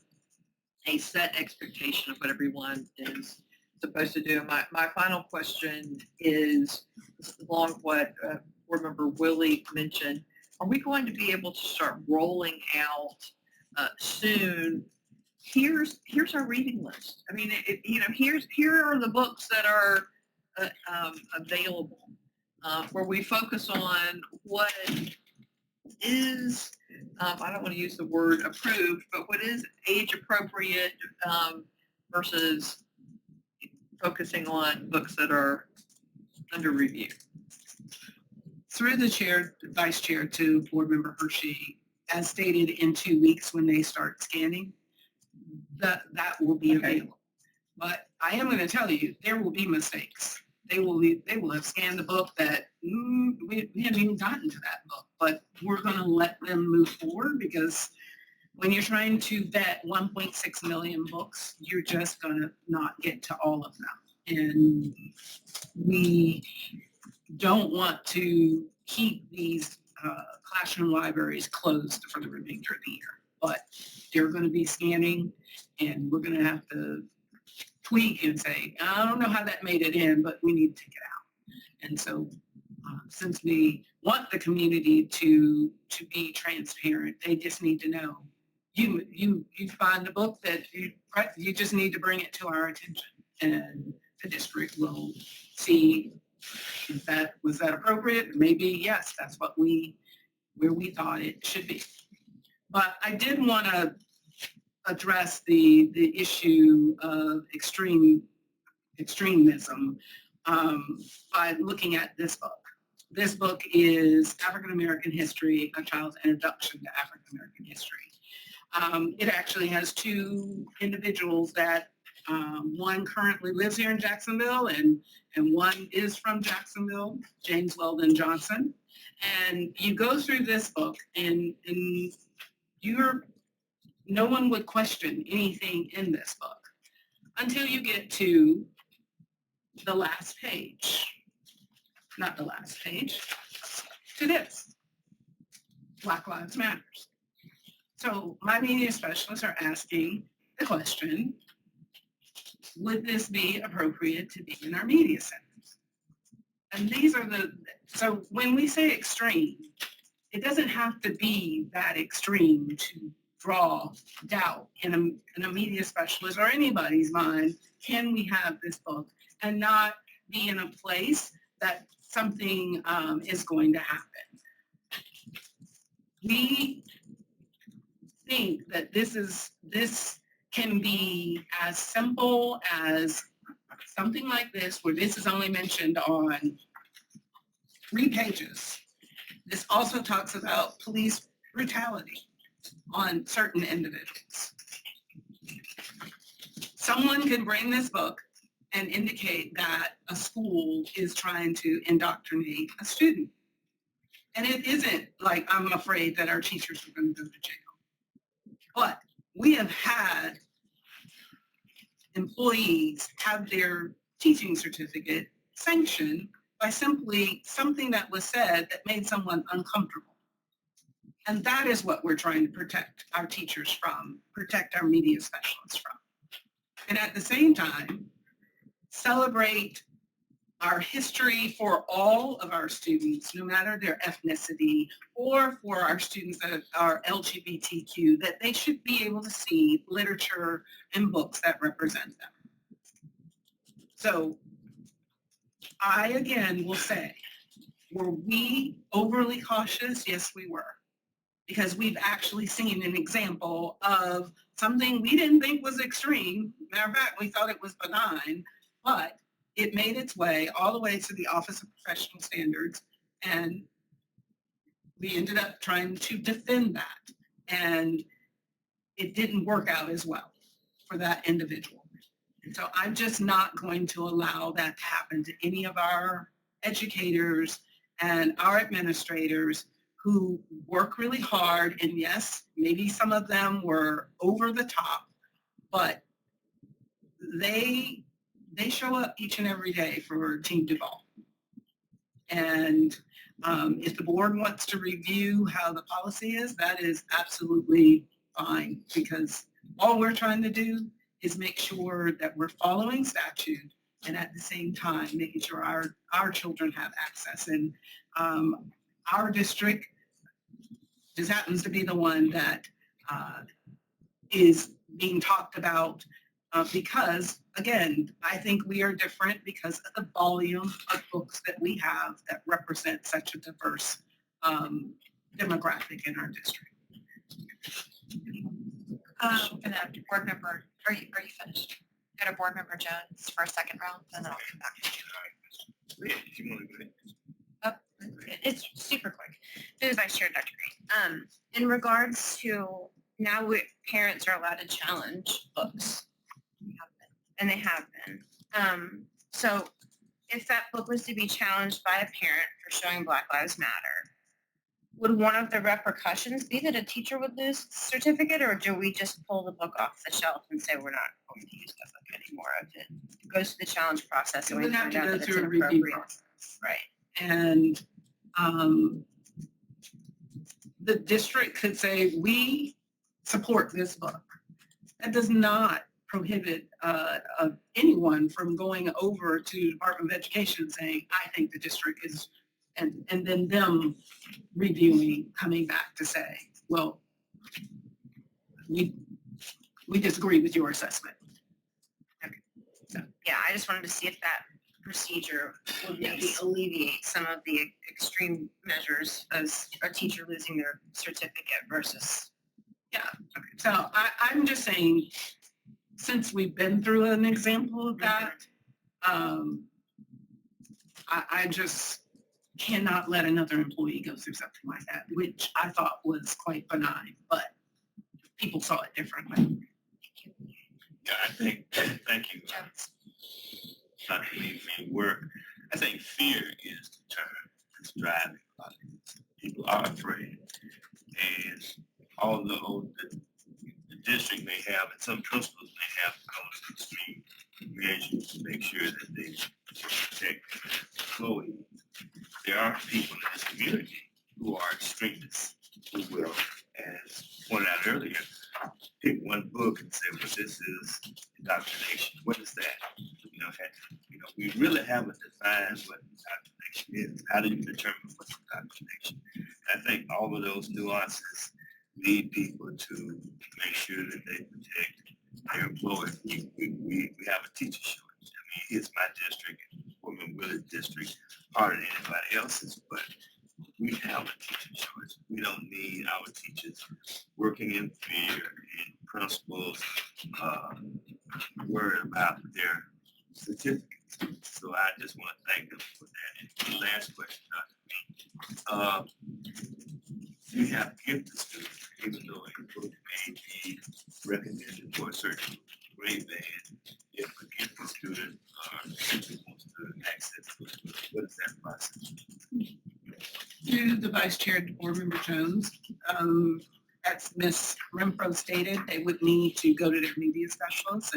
a set expectation of what everyone is supposed to do. My final question is along what Board Member Willie mentioned. Are we going to be able to start rolling out soon? Here's our reading list. I mean, here are the books that are available, where we focus on what is, I don't want to use the word approved, but what is age appropriate versus focusing on books that are under review. Through the chair, vice chair to Board Member Hershey, as stated, in 2 weeks when they start scanning, that will be available. But I am going to tell you, there will be mistakes. They will have scanned the book that we haven't even gotten to that book, but we're going to let them move forward, because when you're trying to vet 1.6 million books, you're just going to not get to all of them. And we don't want to keep these classroom libraries closed for the remainder of the year, but they're going to be scanning, and we're going to have to tweak and say, I don't know how that made it in, but we need to take it out. And so since we want the community to be transparent, they just need to know, you find a book that you just need to bring it to our attention, and the district will see if was that appropriate? Maybe yes, that's where we thought it should be. But I did want to address the issue of extremism by looking at this book. This book is African American History, A Child's Introduction to African American History. It actually has two individuals that one currently lives here in Jacksonville and one is from Jacksonville, James Weldon Johnson. And you go through this book and no one would question anything in this book until you get to the last page. Not the last page, to this, Black Lives Matters. So my media specialists are asking the question, would this be appropriate to be in our media centers? And these are so when we say extreme, it doesn't have to be that extreme to draw doubt in a media specialist or anybody's mind. Can we have this book and not be in a place that something is going to happen? We think that this can be as simple as something like this, where this is only mentioned on 3 pages. This also talks about police brutality on certain individuals. Someone could bring this book and indicate that a school is trying to indoctrinate a student. And it isn't like I'm afraid that our teachers are going to go to jail. But we have had employees have their teaching certificate sanctioned by simply something that was said that made someone uncomfortable. And that is what we're trying to protect our teachers from, protect our media specialists from. And at the same time, celebrate our history for all of our students, no matter their ethnicity, or for our students that are LGBTQ, that they should be able to see literature and books that represent them. So I, again, will say, were we overly cautious? Yes, we were. Because we've actually seen an example of something we didn't think was extreme. Matter of fact, we thought it was benign, but it made its way all the way to the Office of Professional Standards, and we ended up trying to defend that. And it didn't work out as well for that individual. And so I'm just not going to allow that to happen to any of our educators and our administrators who work really hard. And yes, maybe some of them were over the top, but they show up each and every day for Team Duval. And if the board wants to review how the policy is, that is absolutely fine, because all we're trying to do is make sure that we're following statute and at the same time making sure our children have access. And our district just happens to be the one that is being talked about because, again, I think we are different because of the volume of books that we have that represent such a diverse demographic in our district. And then board member, are you finished? Got a board member Jones for a second round, and then I'll come back to you. Yeah, if you want to go ahead. It's super quick. Through the Vice Chair, Dr. Green. In regards to now parents are allowed to challenge books. And they have been. So if that book was to be challenged by a parent for showing Black Lives Matter, would one of the repercussions be that a teacher would lose the certificate, or do we just pull the book off the shelf and say we're not going to use that book anymore? If it goes through the challenge process and we find out that it's inappropriate. Right. And the district could say, we support this book. That does not prohibit anyone from going over to the Department of Education and saying, I think the district is, and then them reviewing, coming back to say, well, we disagree with your assessment. Okay. So yeah, I just wanted to see if that procedure would maybe alleviate some of the extreme measures as a teacher losing their certificate versus. So I'm just saying, since we've been through an example of that, I just cannot let another employee go through something like that, which I thought was quite benign, but people saw it differently. Yeah, I think, thank you. Not to leave me work. I think fear is the term that's driving a lot of these. People are afraid. And although the district may have, and some principals may have some extreme measures to make sure that they protect employees, there are people in this community who are extremists who will, as pointed out earlier, pick one book and say, well, this is indoctrination. What is that? We really haven't defined what indoctrination is. How do you determine what's indoctrination? I think all of those nuances lead people to make sure that they protect their employees. We have a teacher shortage. I mean, it's my district, Women Willard district, harder than anybody else's, but we have a teacher shortage. We don't need our teachers working in fear and principals worried about their certificates. So I just want to thank them for that. And the last question, Dr. We have gifted students, even though a book may be recommended for a certain grade band. If a gifted student simply wants to access it, what is that process? Through the vice chair, board member Jones, as Ms. Renfro stated, they would need to go to their media specialists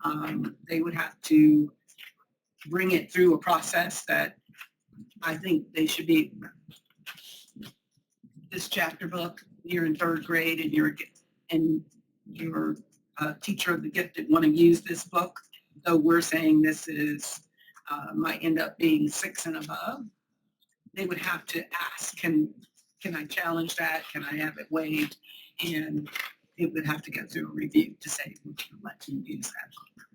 and they would have to bring it through a process that I think they should be. This chapter book, you're in third grade and you're teacher of the gifted want to use this book, though we're saying this is might end up being 6 and above. They would have to ask, can I challenge that? Can I have it waived? And it would have to go through a review to say, would you let you use that book?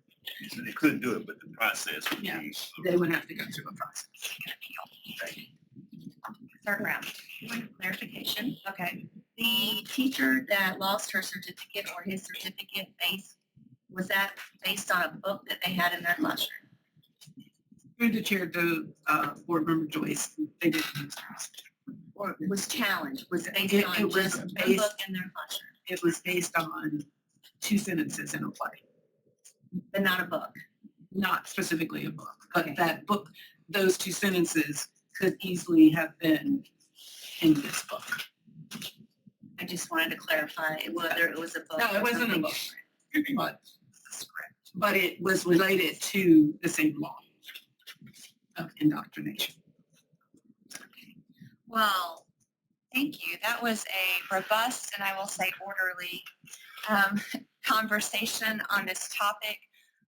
So they couldn't do it, but the process would Yeah. be. They would have to go through a process. Thank you. Third round. One clarification. Okay. The teacher that lost her certificate or his certificate was that based on a book that they had in their classroom? Through the chair to board member Joyce, they didn't use theirs. Or was challenged? Was it based It on was just one based- book in their classroom, It was based on 2 sentences in a play, but not a book? not specifically a book, but Okay. that book, those 2 sentences could easily have been in this book. I just wanted to clarify whether it was a book. No, it or wasn't a something book. different. But it was related to the same law of indoctrination. Well, thank you. That was a robust and I will say orderly conversation on this topic.